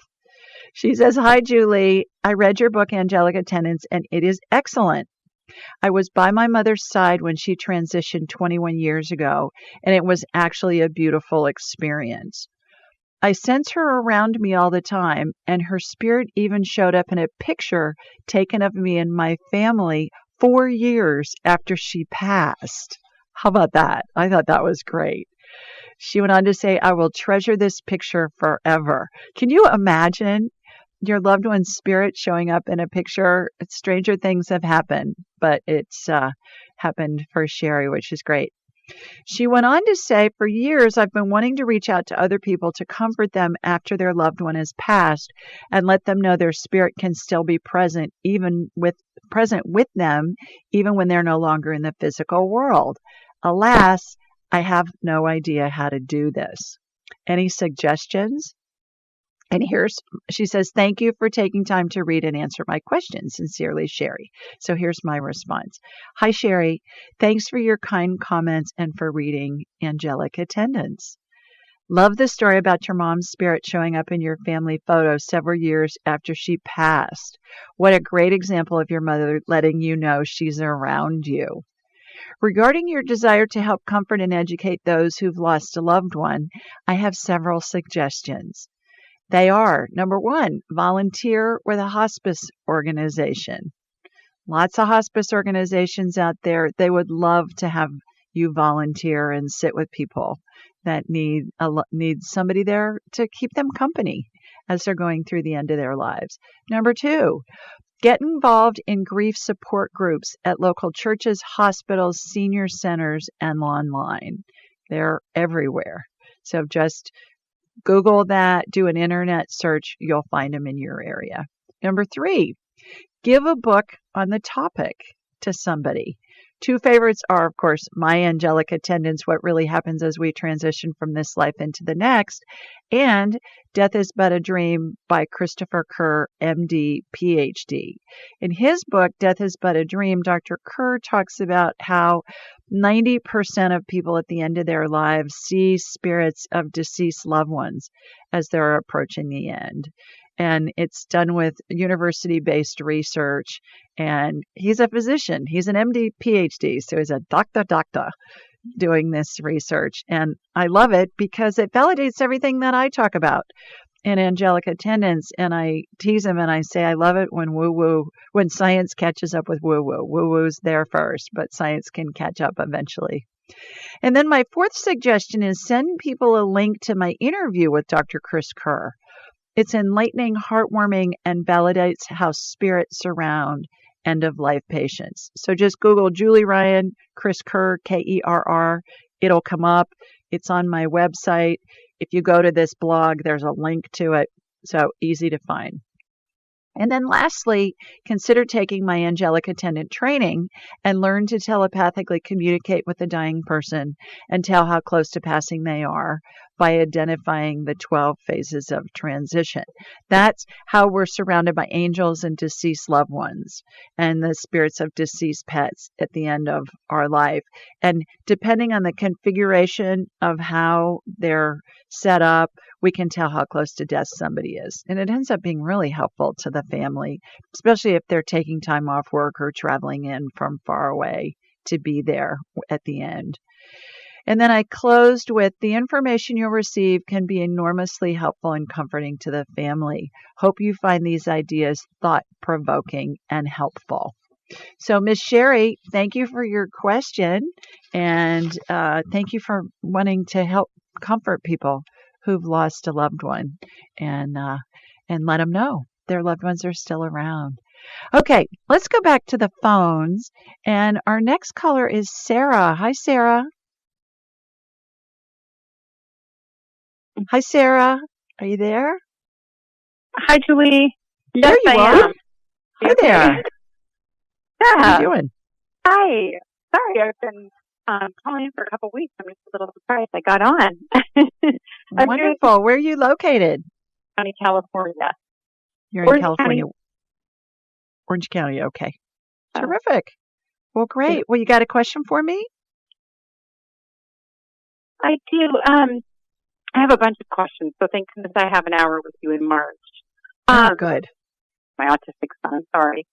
She says, "Hi, Julie. I read your book, Angelic Attendants, and it is excellent. I was by my mother's side when she transitioned 21 years ago, and it was actually a beautiful experience. I sense her around me all the time, and her spirit even showed up in a picture taken of me and my family 4 years after she passed." How about that? I thought that was great. She went on to say, "I will treasure this picture forever." Can you imagine your loved one's spirit showing up in a picture? Stranger things have happened, but it's happened for Sherry, which is great. She went on to say, "For years, I've been wanting to reach out to other people to comfort them after their loved one has passed and let them know their spirit can still be present with them, even when they're no longer in the physical world. Alas, I have no idea how to do this. Any suggestions?" And she says, "Thank you for taking time to read and answer my questions. Sincerely, Sherry." So here's my response. "Hi, Sherry. Thanks for your kind comments and for reading Angelic Attendants. Love the story about your mom's spirit showing up in your family photo several years after she passed. What a great example of your mother letting you know she's around you. Regarding your desire to help comfort and educate those who've lost a loved one, I have several suggestions. They are, number 1, volunteer with a hospice organization. Lots of hospice organizations out there. They would love to have you volunteer and sit with people that need somebody there to keep them company as they're going through the end of their lives. Number 2, get involved in grief support groups at local churches, hospitals, senior centers, and online. They're everywhere. So just Google that, do an internet search, you'll find them in your area. Number 3, give a book on the topic to somebody. Two favorites are, of course, my Angelic Attendants, What Really Happens as We Transition from This Life into the Next, and Death is But a Dream by Christopher Kerr, MD, PhD. In his book, Death is But a Dream, Dr. Kerr talks about how 90% of people at the end of their lives see spirits of deceased loved ones as they're approaching the end. And it's done with university-based research. And he's a physician. He's an MD, PhD. So he's a doctor doing this research. And I love it because it validates everything that I talk about in Angelic Attendants. And I tease him and I say, I love it when science catches up with woo-woo. Woo-woo's there first, but science can catch up eventually. And then my fourth suggestion is send people a link to my interview with Dr. Chris Kerr. It's enlightening, heartwarming, and validates how spirits surround end-of-life patients. So just Google Julie Ryan, Chris Kerr, Kerr. It'll come up. It's on my website. If you go to this blog, there's a link to it. So easy to find. And then lastly, consider taking my Angelic Attendant training and learn to telepathically communicate with a dying person and tell how close to passing they are by identifying the 12 phases of transition. That's how we're surrounded by angels and deceased loved ones and the spirits of deceased pets at the end of our life. And depending on the configuration of how they're set up, we can tell how close to death somebody is. And it ends up being really helpful to the family, especially if they're taking time off work or traveling in from far away to be there at the end. And then I closed with the information you'll receive can be enormously helpful and comforting to the family. Hope you find these ideas thought-provoking and helpful. So, Miss Sherry, thank you for your question, and thank you for wanting to help comfort people who've lost a loved one, and let them know their loved ones are still around. Okay, let's go back to the phones, and our next caller is Sarah. Hi, Sarah. Hi, Sarah. Are you there? Hi, Julie. There you are. Hi there. Yeah. How are you doing? Hi. Sorry, I've been calling for a couple of weeks. I'm just a little surprised I got on. Wonderful. Where are you located? In California. You're in California. Orange County. Okay. Terrific. Well, great. Yeah. Well, you got a question for me? I do. I have a bunch of questions, so thank goodness I have an hour with you in March. Good. My autistic son, sorry.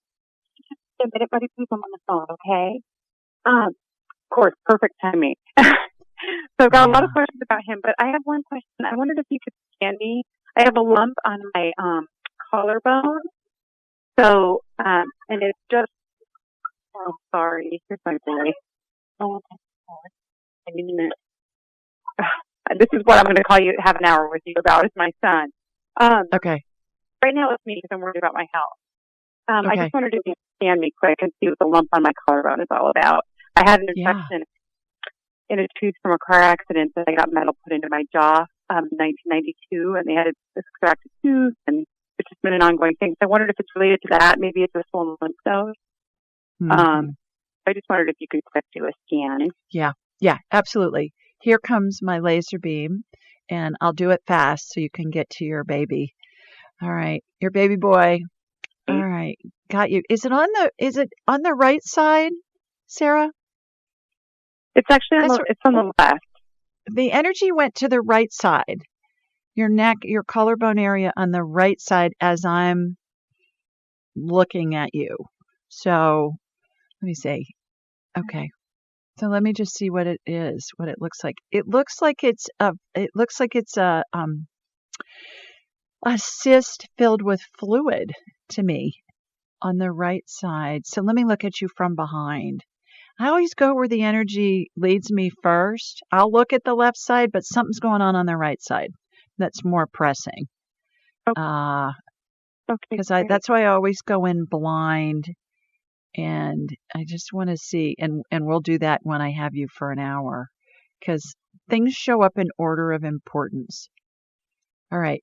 Just a minute, buddy, please, I'm on the phone, okay? Of course, perfect timing. So I've got a lot of questions about him, but I have one question. I wondered if you could scan me. I have a lump on my collarbone. So, and it's just, oh, sorry, here's my boy. Oh, I need a minute. This is what I'm going to call you, have an hour with you about, is my son. Okay. Right now it's me because I'm worried about my health. Okay. I just wondered if you could scan me quick and see what the lump on my collarbone is all about. I had an infection in a tooth from a car accident that I got metal put into my jaw in 1992, and they had to extract a tooth, and it's just been an ongoing thing. So I wondered if it's related to that. Maybe it's a swollen lymph node. Mm-hmm. I just wondered if you could quick do a scan. Yeah, absolutely. Here comes my laser beam, and I'll do it fast so you can get to your baby. All right, your baby boy. All right, got you. Is it on the right side, Sarah? It's actually it's on the left. The energy went to the right side. Your neck, your collarbone area on the right side as I'm looking at you. So let me see. Okay. So let me just see what it is, what it looks like. It looks like it's a cyst filled with fluid to me on the right side. So let me look at you from behind. I always go where the energy leads me first. I'll look at the left side, but something's going on the right side that's more pressing. Okay. Because that's why I always go in blind. And I just want to see, and we'll do that when I have you for an hour, because things show up in order of importance. All right.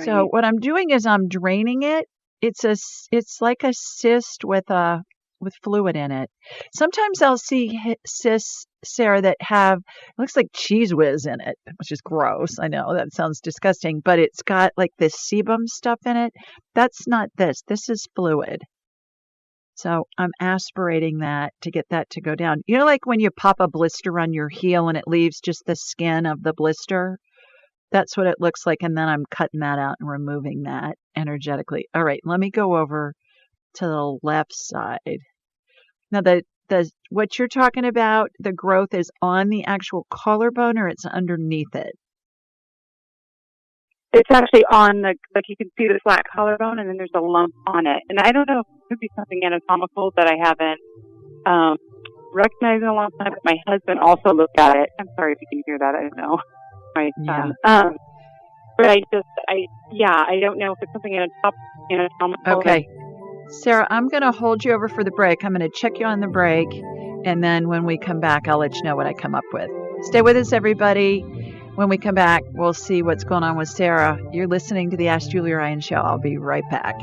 So what I'm doing is I'm draining it. It's like a cyst with a with fluid in it. Sometimes I'll see cysts, Sarah, that have, it looks like cheese whiz in it, which is gross. I know that sounds disgusting, but it's got like this sebum stuff in it. That's not this. This is fluid. So I'm aspirating that to get that to go down. You know, like when you pop a blister on your heel and it leaves just the skin of the blister? That's what it looks like. And then I'm cutting that out and removing that energetically. All right, let me go over to the left side. Now, what you're talking about, the growth is on the actual collarbone or it's underneath it? It's actually on like you can see the flat collarbone and then there's a lump on it. And I don't know if it could be something anatomical that I haven't recognized in a long time, but my husband also looked at it. I'm sorry if you can hear that. I don't know. My son. Yeah. But I don't know if it's something anatomical. Okay. Sarah, I'm going to hold you over for the break. I'm going to check you on the break. And then when we come back, I'll let you know what I come up with. Stay with us, everybody. When we come back, we'll see what's going on with Sarah. You're listening to the Ask Julie Ryan Show. I'll be right back.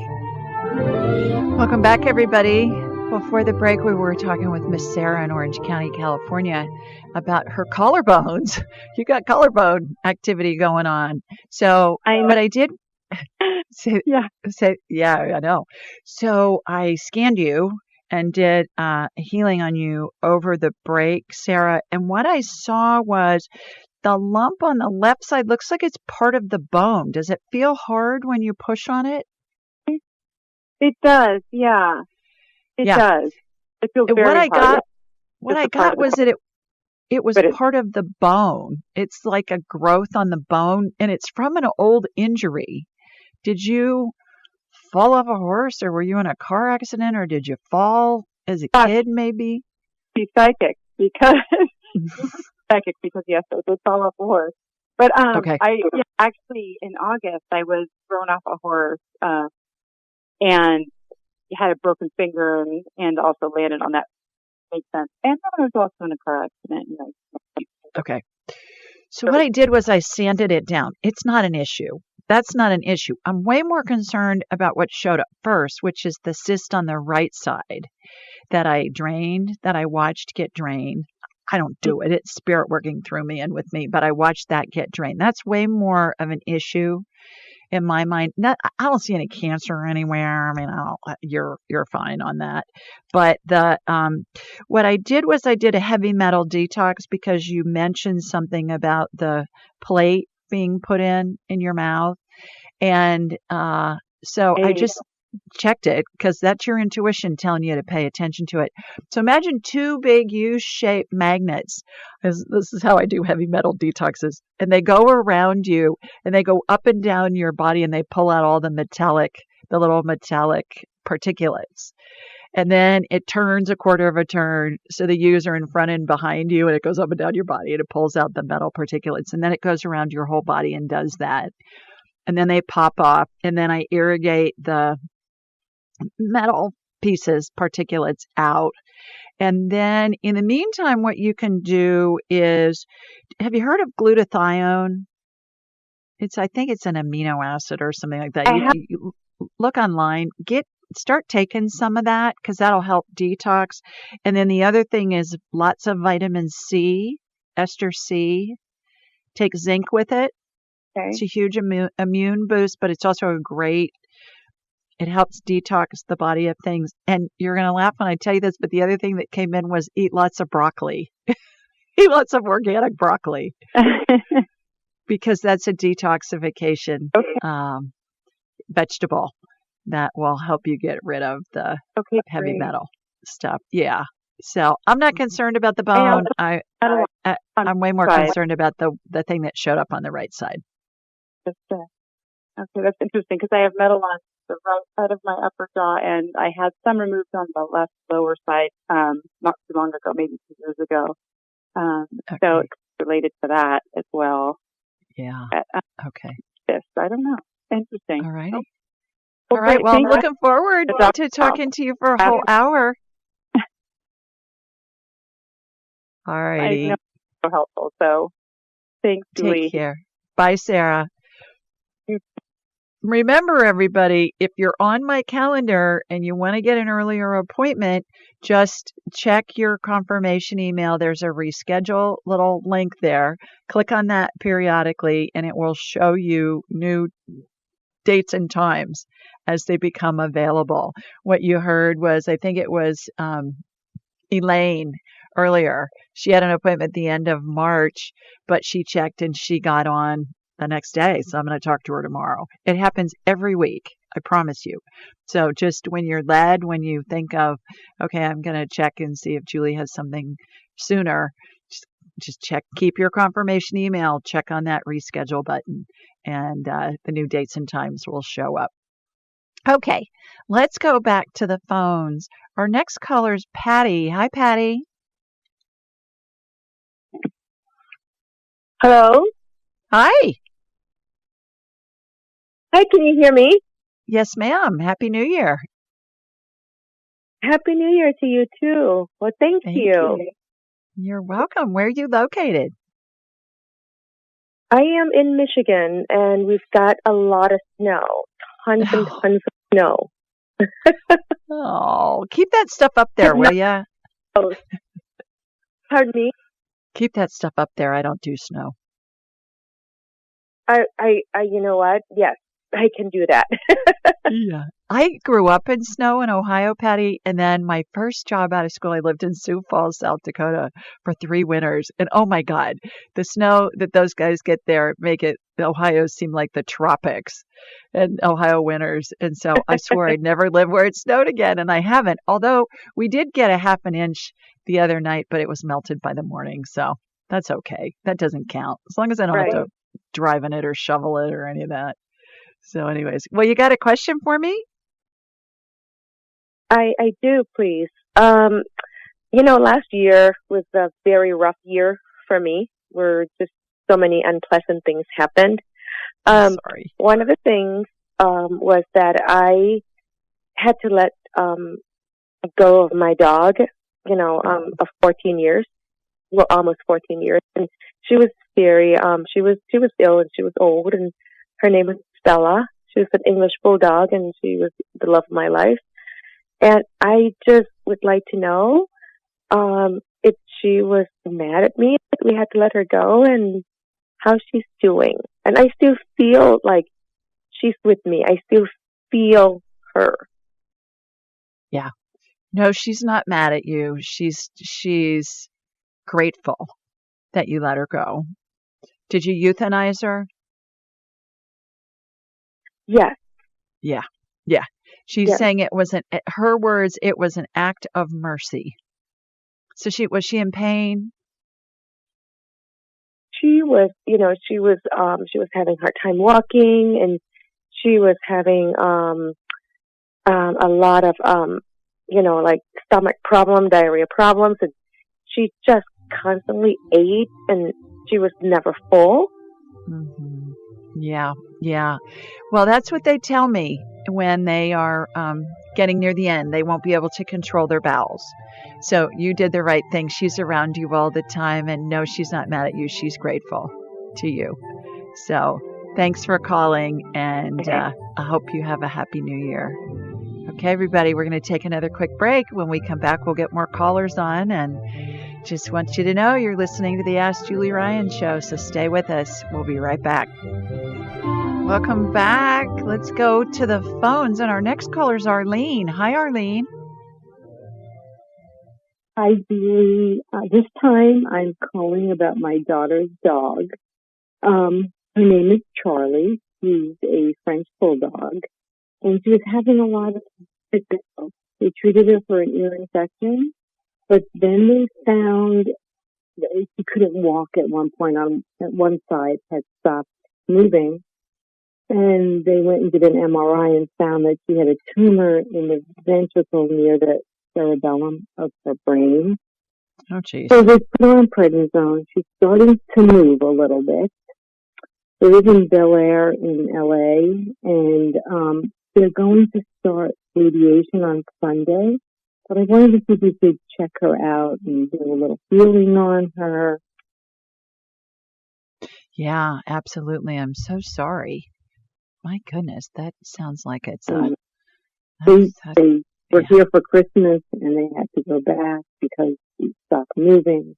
Welcome back, everybody. Before the break, we were talking with Miss Sarah in Orange County, California, about her collarbones. You got collarbone activity going on. So what I did say, yeah, I know. So I scanned you and did healing on you over the break, Sarah. And what I saw was the lump on the left side looks like it's part of the bone. Does it feel hard when you push on it? It does, yeah. It does. It feels very hard. What I got was that it was part of the bone. It's like a growth on the bone, and it's from an old injury. Did you fall off a horse, or were you in a car accident, or did you fall as a kid, maybe? Be psychic because yes, I did fall off a horse. But actually in August I was thrown off a horse and had a broken finger and also landed on that. Makes sense. And I was also in a car accident. Okay. So what I did was I sanded it down. It's not an issue. That's not an issue. I'm way more concerned about what showed up first, which is the cyst on the right side that I drained, that I watched get drained. I don't do it. It's spirit working through me and with me, but I watched that get drained. That's way more of an issue in my mind. I don't see any cancer anywhere. I mean, you're fine on that. But what I did was I did a heavy metal detox because you mentioned something about the plate being put in your mouth. And so I just checked it because that's your intuition telling you to pay attention to it. So imagine two big U-shaped magnets. This is how I do heavy metal detoxes. And they go around you and they go up and down your body and they pull out all the little metallic particulates. And then it turns a quarter of a turn. So the U's are in front and behind you and it goes up and down your body and it pulls out the metal particulates. And then it goes around your whole body and does that. And then they pop off and then I irrigate the metal pieces, particulates out. And then in the meantime, what you can do is, have you heard of glutathione? I think it's an amino acid or something like that. You look online, start taking some of that because that'll help detox. And then the other thing is lots of vitamin C, ester C. Take zinc with it. Okay. It's a huge immune boost, but it's also it helps detox the body of things. And you're going to laugh when I tell you this, but the other thing that came in was eat lots of broccoli. Eat lots of organic broccoli. Because that's a detoxification vegetable that will help you get rid of the heavy metal stuff. Yeah. So I'm not concerned about the bone. I'm way more concerned about the thing that showed up on the right side. Okay, that's interesting because I have metal on the right side of my upper jaw, and I had some removed on the left lower side not too long ago, maybe 2 years ago. So it's related to that as well. Yeah. Okay. Yes, I don't know. Interesting. All right. All right. Well, I'm looking forward to talking to you for a whole hour. All righty. I know it's so helpful. So thanks, Julie. Take care. Bye, Sarah. remember, everybody, if you're on my calendar and you want to get an earlier appointment, just check your confirmation email. There's a reschedule little link there. Click on that periodically, and it will show you new dates and times as they become available. What you heard was, I think it was Elaine earlier. She had an appointment at the end of March, but she checked and she got on the next day. So I'm going to talk to her tomorrow. It happens every week. I promise you. So just when you're led, when you think of, okay, I'm going to check and see if Julie has something sooner, just check, keep your confirmation email, check on that reschedule button, and the new dates and times will show up. Okay, let's go back to the phones. Our next caller is Patty. Hi, Patty. Hello? Hi. Hi, can you hear me? Yes, ma'am. Happy New Year. Happy New Year to you, too. Well, thank you. You're welcome. Where are you located? I am in Michigan, and we've got a lot of snow. Tons and tons of snow. Oh, keep that stuff up there, will ya? Pardon me? Keep that stuff up there. I don't do snow. I you know what? Yes, I can do that. Yeah. I grew up in snow in Ohio, Patty, and then my first job out of school, I lived in Sioux Falls, South Dakota for 3 winters. And oh my God, the snow that those guys get there make it, Ohio seem like the tropics and Ohio winters. And so I swore I'd never live where it snowed again, and I haven't. Although we did get a half an inch the other night, but it was melted by the morning. So that's okay. That doesn't count. As long as I don't have to drive in it or shovel it or any of that. So anyways, well, you got a question for me? I do, please. Last year was a very rough year for me, where just so many unpleasant things happened. Sorry. One of the things was that I had to let go of my dog, of 14 years, well, almost 14 years. And she was very, she was ill and she was old, and her name was Stella. She was an English bulldog, and she was the love of my life. And I just would like to know if she was mad at me that we had to let her go, and how she's doing. And I still feel like she's with me. I still feel her. Yeah. No, she's not mad at you. She's grateful that you let her go. Did you euthanize her? Yes. Yeah. Yeah. She's saying it was her words, it was an act of mercy. So was she in pain? She was, she was having a hard time walking, and she was having a lot of like stomach problem, diarrhea problems, and she just constantly ate, and she was never full. Mm-hmm. Yeah, yeah. Well, that's what they tell me when they are getting near the end. They won't be able to control their bowels. So you did the right thing. She's around you all the time, and no, she's not mad at you. She's grateful to you. So thanks for calling, and I hope you have a happy new year. Okay, everybody, we're going to take another quick break. When we come back, we'll get more callers on, and just want you to know you're listening to the Ask Julie Ryan show, so stay with us. We'll be right back. Welcome back. Let's go to the phones, and our next caller is Arlene. Hi, Arlene. Hi, Julie. This time I'm calling about my daughter's dog. Her name is Charlie. She's a French bulldog, and she was having a lot of sickness. They treated her for an ear infection, but then they found that she couldn't walk at one point. At one side had stopped moving, and they went and did an MRI and found that she had a tumor in the ventricle near the cerebellum of her brain. Oh, geez. So they put her on prednisone. She's starting to move a little bit. They live in Bel Air in LA, and they're going to start radiation on Sunday. But I wanted to see if we could check her out and do a little healing on her. Yeah, absolutely. I'm so sorry. My goodness, that sounds like it's they were here for Christmas and they had to go back because we stopped moving.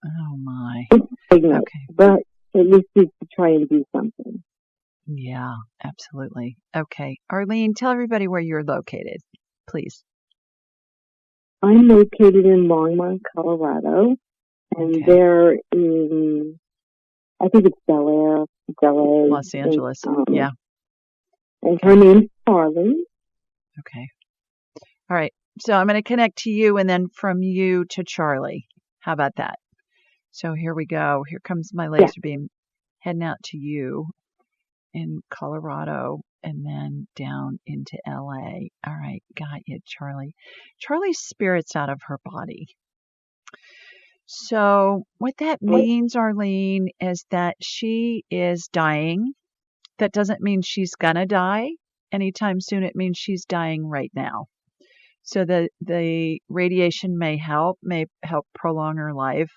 Oh my. Okay. But at least we could try and do something. Yeah, absolutely. Okay. Arlene, tell everybody where you're located, please. I'm located in Longmont, Colorado, and they're in, I think it's Bel Air, LA. Los Angeles. Yeah. And her name's Charlie. Okay. All right. So I'm going to connect to you and then from you to Charlie. How about that? So here we go. Here comes my laser beam heading out to you in Colorado and then down into LA. All right. Got you, Charlie. Charlie's spirit's out of her body. So what that means, Arlene, is that she is dying. That doesn't mean she's going to die anytime soon. It means she's dying right now. So the radiation may help prolong her life.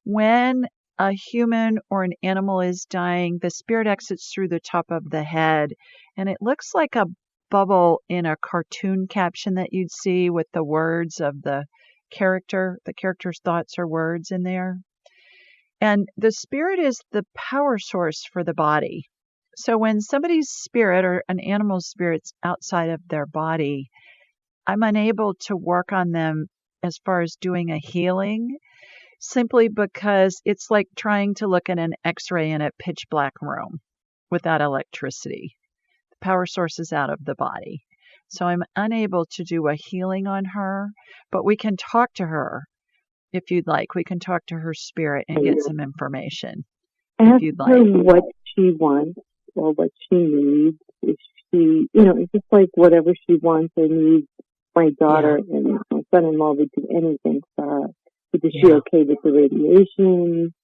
When a human or an animal is dying, the spirit exits through the top of the head, and it looks like a bubble in a cartoon caption that you'd see with the words of the character. The character's thoughts or words in there. And the spirit is the power source for the body. So when somebody's spirit or an animal's spirit's outside of their body, I'm unable to work on them as far as doing a healing, simply because it's like trying to look at an X-ray in a pitch black room without electricity. The power source is out of the body. So I'm unable to do a healing on her, but we can talk to her if you'd like. We can talk to her spirit and get some information if you'd like. Ask her what she wants or what she needs. If she, it's just like whatever she wants or needs. My daughter and my son-in-law would do anything for her. Is she okay with the radiation?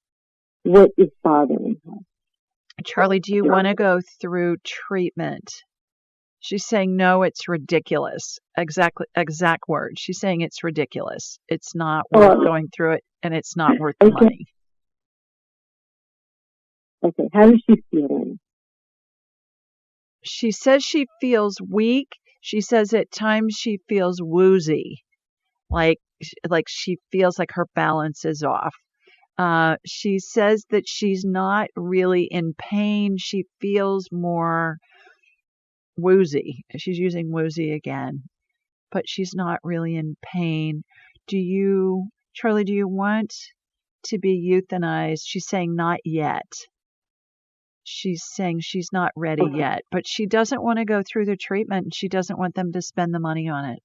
What is bothering her? Charlie, do you want to go through treatment? She's saying, no, it's ridiculous. Exact words. She's saying it's ridiculous. It's not worth going through it, and it's not worth the money. Okay, how is she feeling? She says she feels weak. She says at times she feels woozy, like she feels like her balance is off. She says that she's not really in pain. She feels more woozy. She's using woozy again, but she's not really in pain. Charlie, do you want to be euthanized? She's saying not yet. She's saying she's not ready yet, but she doesn't want to go through the treatment. And she doesn't want them to spend the money on it.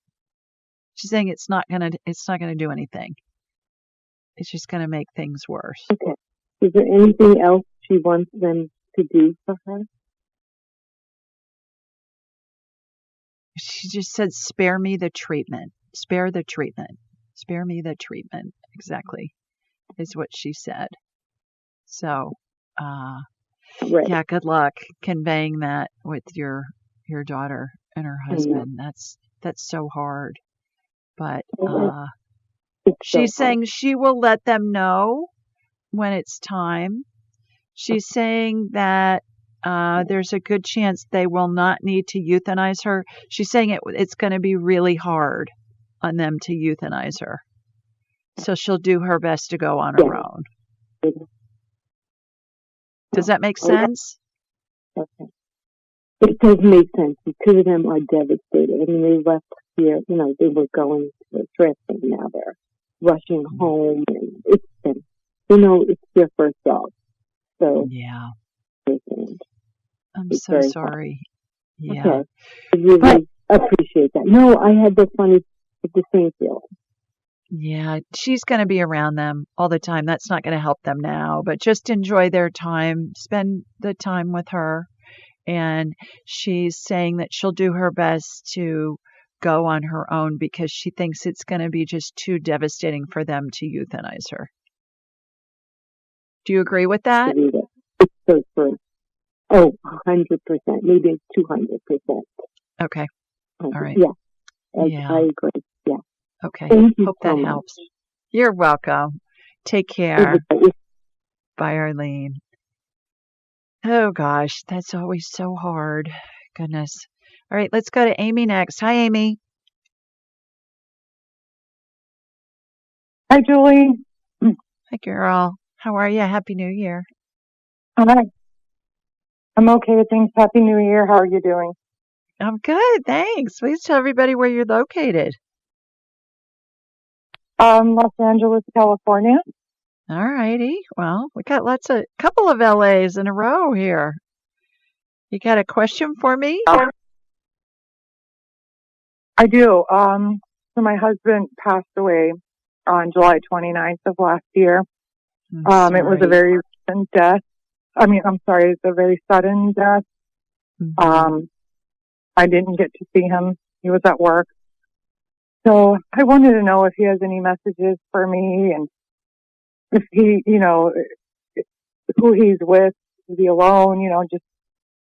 She's saying it's not gonna do anything. It's just gonna make things worse. Okay. Is there anything else she wants them to do for her? She just said, spare me the treatment. Spare the treatment. Spare me the treatment. Exactly. Is what she said. So, yeah, good luck conveying that with your daughter and her husband. That's so hard. But she's saying she will let them know when it's time. She's saying that there's a good chance they will not need to euthanize her. She's saying it's going to be really hard on them to euthanize her. So she'll do her best to go on her own. Does that make sense? Okay. It does make sense. The two of them are devastated. I mean, they left here, they were going to a trip and now they're rushing home. And it's been, it's their first dog. So, yeah. I'm it's so sorry. Hard. Yeah. Okay. I really appreciate that. No, I had the same feeling. Yeah, she's going to be around them all the time. That's not going to help them now, but just enjoy their time. Spend the time with her. And she's saying that she'll do her best to go on her own because she thinks it's going to be just too devastating for them to euthanize her. Do you agree with that? It's so true. 100%, maybe 200%. Okay. All right. Yeah. I agree. Yeah. Okay. Thank you. Hope that helps. You're welcome. Take care. Bye, Arlene. Oh gosh, that's always so hard. Goodness. All right, let's go to Amy next. Hi, Amy. Hi, Julie. Hi, girl. How are you? Happy New Year. Hi. I'm okay, thanks. Happy New Year. How are you doing? I'm good, thanks. Please tell everybody where you're located. Los Angeles, California. All righty. Well, we got couple of LAs in a row here. You got a question for me? I do. So my husband passed away on July 29th of last year. It was a very recent death. It's a very sudden death. Mm-hmm. I didn't get to see him. He was at work. So I wanted to know if he has any messages for me and if he, who he's with, is he alone, just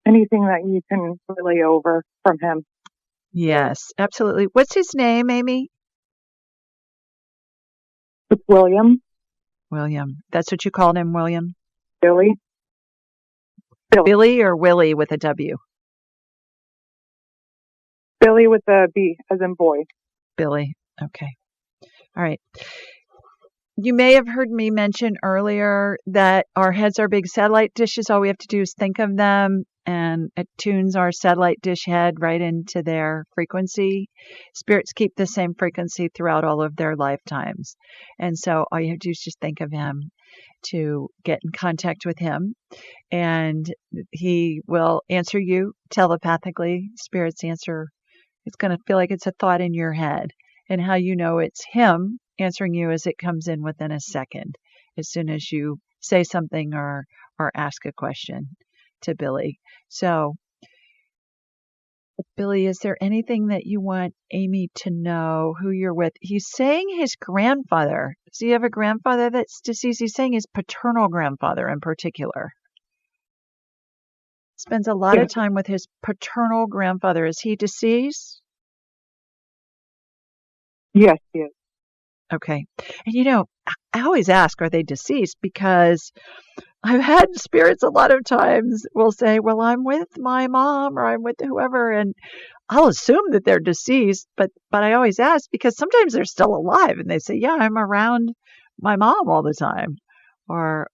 anything that you can relay over from him. Yes, absolutely. What's his name, Amy? It's William. William. That's what you called him, William? Billy. Billy or Willie with a W? Billy with a B, as in boy. Billy. Okay. All right. You may have heard me mention earlier that our heads are big satellite dishes. All we have to do is think of them, and it tunes our satellite dish head right into their frequency. Spirits keep the same frequency throughout all of their lifetimes. And so all you have to do is just think of him to get in contact with him, and he will answer you telepathically. Spirits answer. It's going to feel like it's a thought in your head, and how you know it's him answering you as it comes in within a second, as soon as you say something or ask a question to Billy. So, Billy, is there anything that you want Amy to know who you're with? He's saying his grandfather. Does he have a grandfather that's deceased? He's saying his paternal grandfather in particular. Spends a lot of time with his paternal grandfather. Is he deceased? Yes, he is. Okay. And I always ask, are they deceased? Because I've had spirits a lot of times will say, well, I'm with my mom or I'm with whoever, and I'll assume that they're deceased, but I always ask because sometimes they're still alive and they say, yeah, I'm around my mom all the time. Or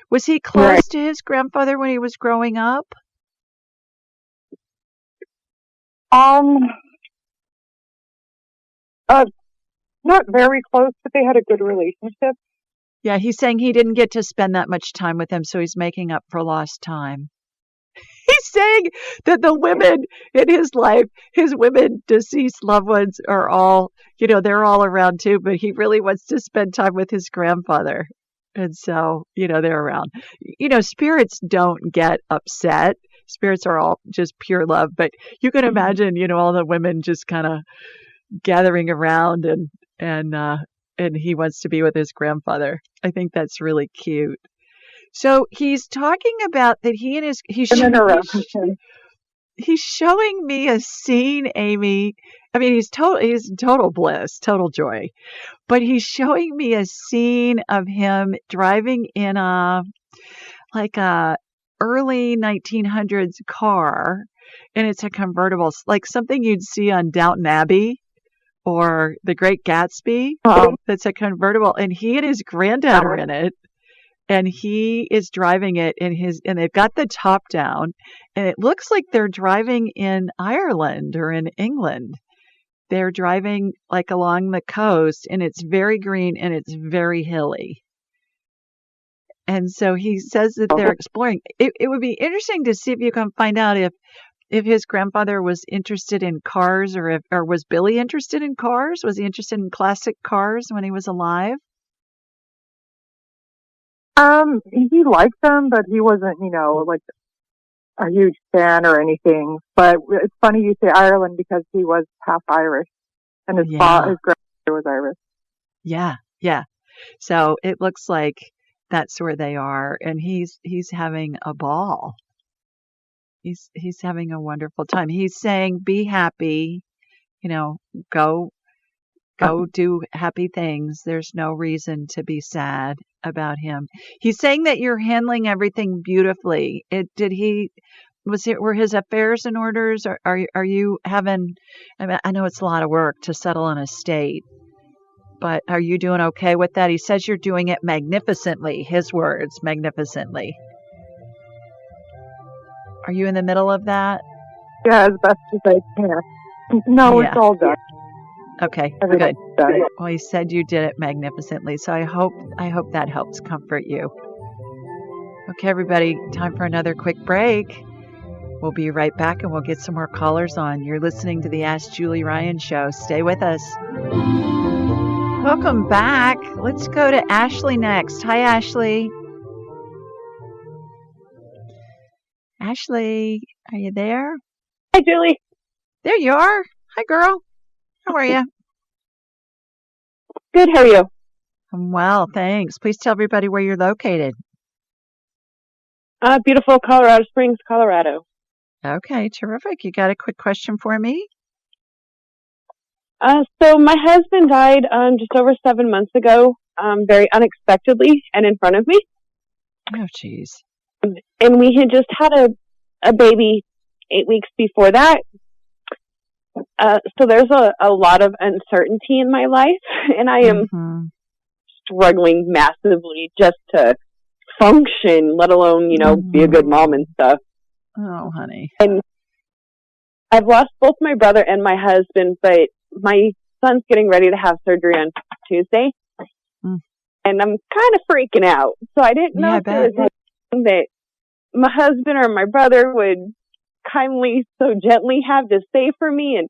was he close to his grandfather when he was growing up? Not very close, but they had a good relationship. Yeah, he's saying he didn't get to spend that much time with him, so he's making up for lost time. He's saying that the women in his life, his women deceased loved ones are all, they're all around too, but he really wants to spend time with his grandfather. And so, they're around. Spirits don't get upset. Spirits are all just pure love, but you can imagine, all the women just kind of gathering around and he wants to be with his grandfather. I think that's really cute. So he's talking about that he's showing me a scene, Amy. I mean, he's total bliss, total joy. But he's showing me a scene of him driving in a early 1900s car, and it's a convertible, like something you'd see on Downton Abbey or The Great Gatsby. That's a convertible, and he and his granddad are in it, and he is driving it and they've got the top down, and it looks like they're driving in Ireland or in England. They're driving like along the coast, and it's very green and it's very hilly. And so he says that they're exploring. It would be interesting to see if you can find out if his grandfather was interested in cars, or was Billy interested in cars? Was he interested in classic cars when he was alive? He liked them, but he wasn't, like a huge fan or anything. But it's funny you say Ireland because he was half Irish, and his grandfather was Irish. Yeah. So it looks like that's where they are, and he's having a ball. He's having a wonderful time. He's saying, be happy, go Go do happy things. There's no reason to be sad about him. He's saying that you're handling everything beautifully. Were his affairs in orders? Or are you having, I know it's a lot of work to settle an estate, but are you doing okay with that? He says you're doing it magnificently. His words, magnificently. Are you in the middle of that? Yeah, as best as I can. No, Yeah. It's all done. Okay, Everything's good. done. Well, he said you did it magnificently, so I hope that helps comfort you. Okay, everybody, time for another quick break. We'll be right back and we'll get some more callers on. You're listening to the Ask Julie Ryan Show. Stay with us. Welcome back. Let's go to Ashley next. Hi, Ashley. Ashley, are you there? Hi, Julie. There you are. Hi, girl. How are you? Good. How are you? I'm well, thanks. Please tell everybody where you're located. Beautiful Colorado Springs, Colorado. Okay, terrific. You got a quick question for me? So my husband died just over 7 months ago, very unexpectedly and in front of me. Oh, jeez. And we had just had a baby 8 weeks before that. So there's a lot of uncertainty in my life, and I am struggling massively just to function, let alone, be a good mom and stuff. Oh, honey. And I've lost both my brother and my husband, but my son's getting ready to have surgery on Tuesday. And I'm kind of freaking out. So I didn't know if there was anything that my husband or my brother would kindly so gently have to say for me. And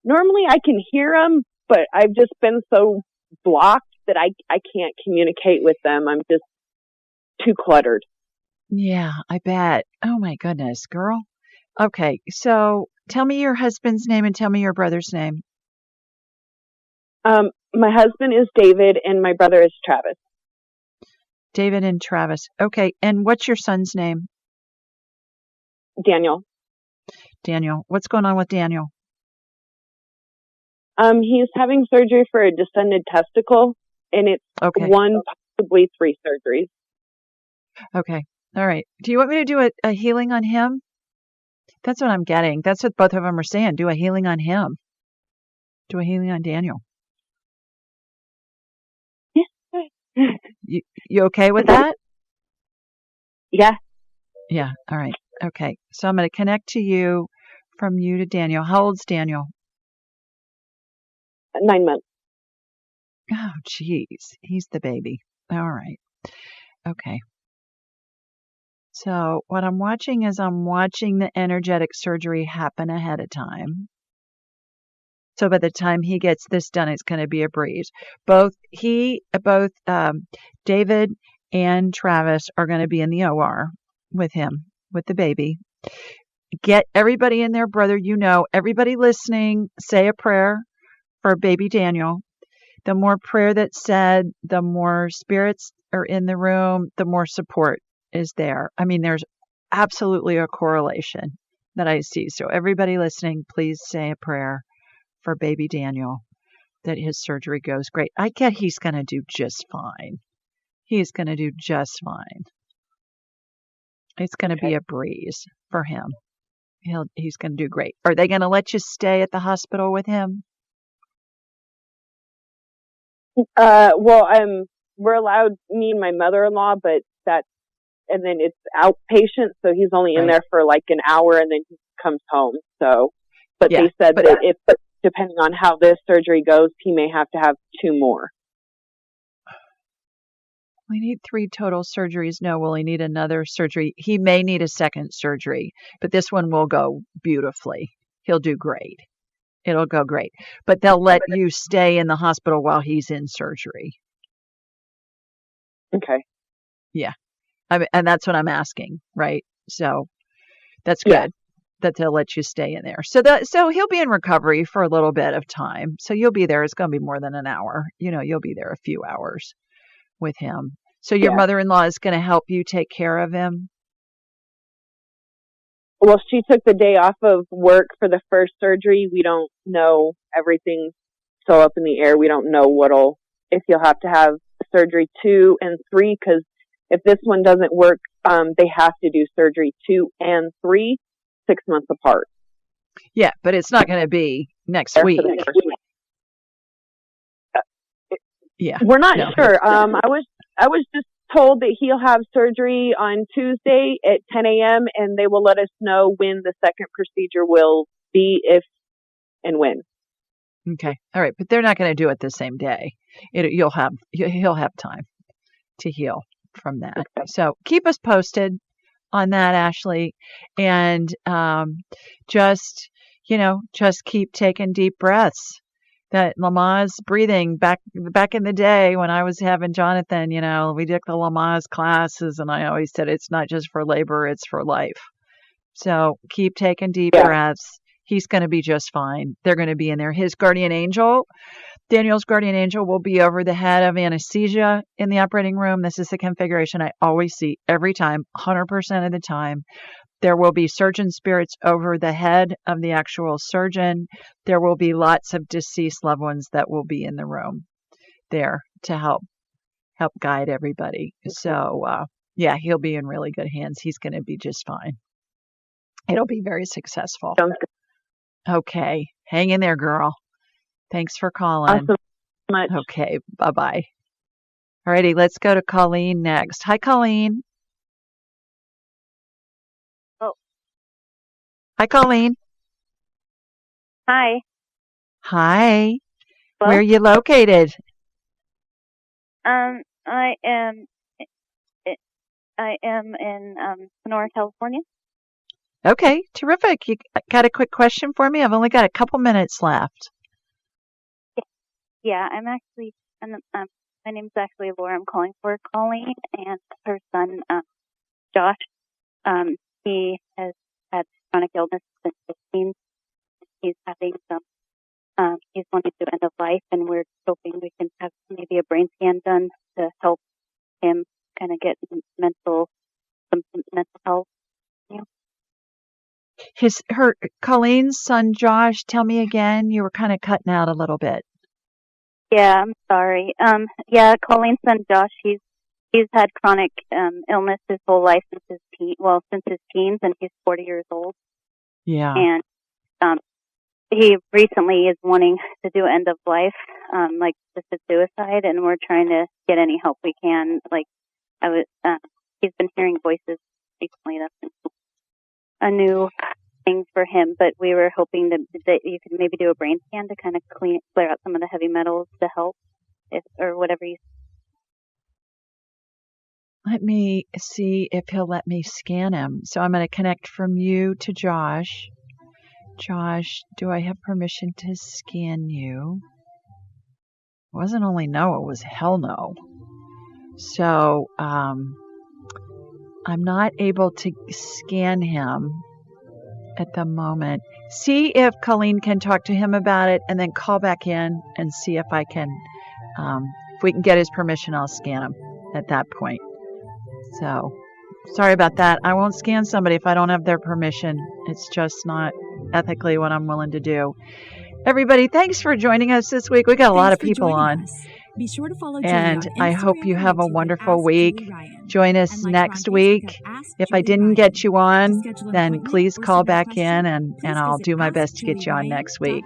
normally I can hear them, but I've just been so blocked that I can't communicate with them. I'm just too cluttered. Yeah, I bet. Oh my goodness, girl. Okay, so tell me your husband's name and tell me your brother's name. My husband is David and my brother is Travis. David and Travis. Okay, and what's your son's name? Daniel. Daniel. What's going on with Daniel? He's having surgery for a descended testicle, and it's one, possibly 3 surgeries. Okay. All right. Do you want me to do a healing on him? That's what I'm getting. That's what both of them are saying. Do a healing on him. Do a healing on Daniel. You okay with that? Yeah. Yeah. All right. Okay. So I'm going to connect to you from you to Daniel. How old's Daniel? 9 months. Oh, geez. He's the baby. All right. Okay. So what I'm watching is the energetic surgery happen ahead of time. So by the time he gets this done, it's going to be a breeze. Both David and Travis are going to be in the OR with him, with the baby. Get everybody in there, brother. Everybody listening, say a prayer for baby Daniel. The more prayer that's said, the more spirits are in the room, the more support is there. I mean, there's absolutely a correlation that I see. So everybody listening, please say a prayer for baby Daniel, that his surgery goes great. I get he's going to do just fine. He's going to do just fine. It's going to be a breeze for him. He's going to do great. Are they going to let you stay at the hospital with him? Well, we're allowed, me and my mother-in-law, but and then it's outpatient, so he's only in there for like an hour and then he comes home. So, but they said that if, depending on how this surgery goes, he may have to have 2 more. We need 3 total surgeries. No, will he need another surgery? He may need a second surgery, but this one will go beautifully. He'll do great. It'll go great. But they'll let you stay in the hospital while he's in surgery. Okay. Yeah. And that's what I'm asking, right? So that's good that they'll let you stay in there. So he'll be in recovery for a little bit of time. So you'll be there. It's going to be more than an hour. You'll be there a few hours with him. So your mother-in-law is going to help you take care of him? Well, she took the day off of work for the first surgery. We don't know everything so up in the air. We don't know if you'll have to have surgery 2 and 3, because if this one doesn't work, they have to do surgery 2 and 3 6 months apart. Yeah, but it's not going to be next week. Yeah, we're not sure. I was just told that he'll have surgery on Tuesday at 10 a.m. and they will let us know when the second procedure will be, if and when. Okay, all right, but they're not going to do it the same day. He'll have time to heal from that. Okay. So keep us posted on that, Ashley, and just keep taking deep breaths. That Lamaze breathing, back in the day when I was having Jonathan, we did the Lamaze classes, and I always said it's not just for labor, it's for life. So keep taking deep breaths. He's going to be just fine. They're going to be in there. His guardian angel, Daniel's guardian angel, will be over the head of anesthesia in the operating room. This is the configuration I always see every time, 100% of the time. There will be surgeon spirits over the head of the actual surgeon. There will be lots of deceased loved ones that will be in the room there to help guide everybody. So, he'll be in really good hands. He's going to be just fine. It'll be very successful. Okay. Hang in there, girl. Thanks for calling. Awesome. So much. Okay. Bye-bye. All righty. Let's go to Colleen next. Hi, Colleen. Hi, Colleen. Hi. Hi. Hello? Where are you located? I am in Sonora, California. Okay, terrific. You got a quick question for me? I've only got a couple minutes left. Yeah, I'm actually, my name's actually Laura. I'm calling for Colleen and her son, Josh. He has had chronic illness since 15. He's having he's wanting to end of life, and we're hoping we can have maybe a brain scan done to help him kind of get some mental health. Colleen's son, Josh, tell me again, you were kind of cutting out a little bit. Yeah, I'm sorry. Colleen's son, Josh, he's had chronic illness his whole life since his teens, and he's 40 years old. Yeah. And he recently is wanting to do end of life, like assisted suicide, and we're trying to get any help we can. Like he's been hearing voices recently. That's a new thing for him, but we were hoping that you could maybe do a brain scan to kind of clear out some of the heavy metals to help, or whatever you. Let me see if he'll let me scan him. So I'm going to connect from you to Josh. Josh, do I have permission to scan you? It wasn't only no, it was hell no. So I'm not able to scan him at the moment. See if Colleen can talk to him about it, and then call back in and see if I can, if we can get his permission, I'll scan him at that point. So, sorry about that. I won't scan somebody if I don't have their permission. It's just not ethically what I'm willing to do. Everybody, thanks for joining us this week. We got a lot of people on. Be sure to follow and I hope you have a wonderful week. Join us next week. If I didn't get you on, then please call back in and I'll do my best to get you on next week.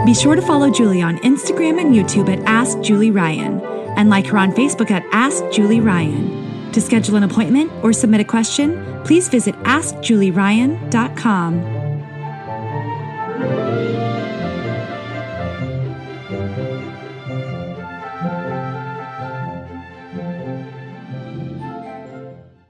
Be sure to follow Julie on Instagram and YouTube at Ask Julie Ryan, and like her on Facebook at Ask Julie Ryan. To schedule an appointment or submit a question, please visit AskJulieRyan.com.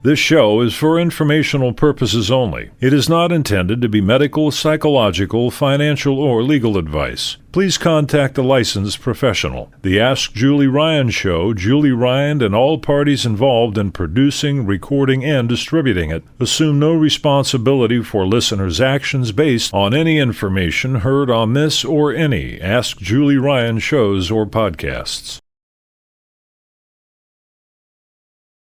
This show is for informational purposes only. It is not intended to be medical, psychological, financial, or legal advice. Please contact a licensed professional. The Ask Julie Ryan Show, Julie Ryan and all parties involved in producing, recording, and distributing it assume no responsibility for listeners' actions based on any information heard on this or any Ask Julie Ryan shows or podcasts.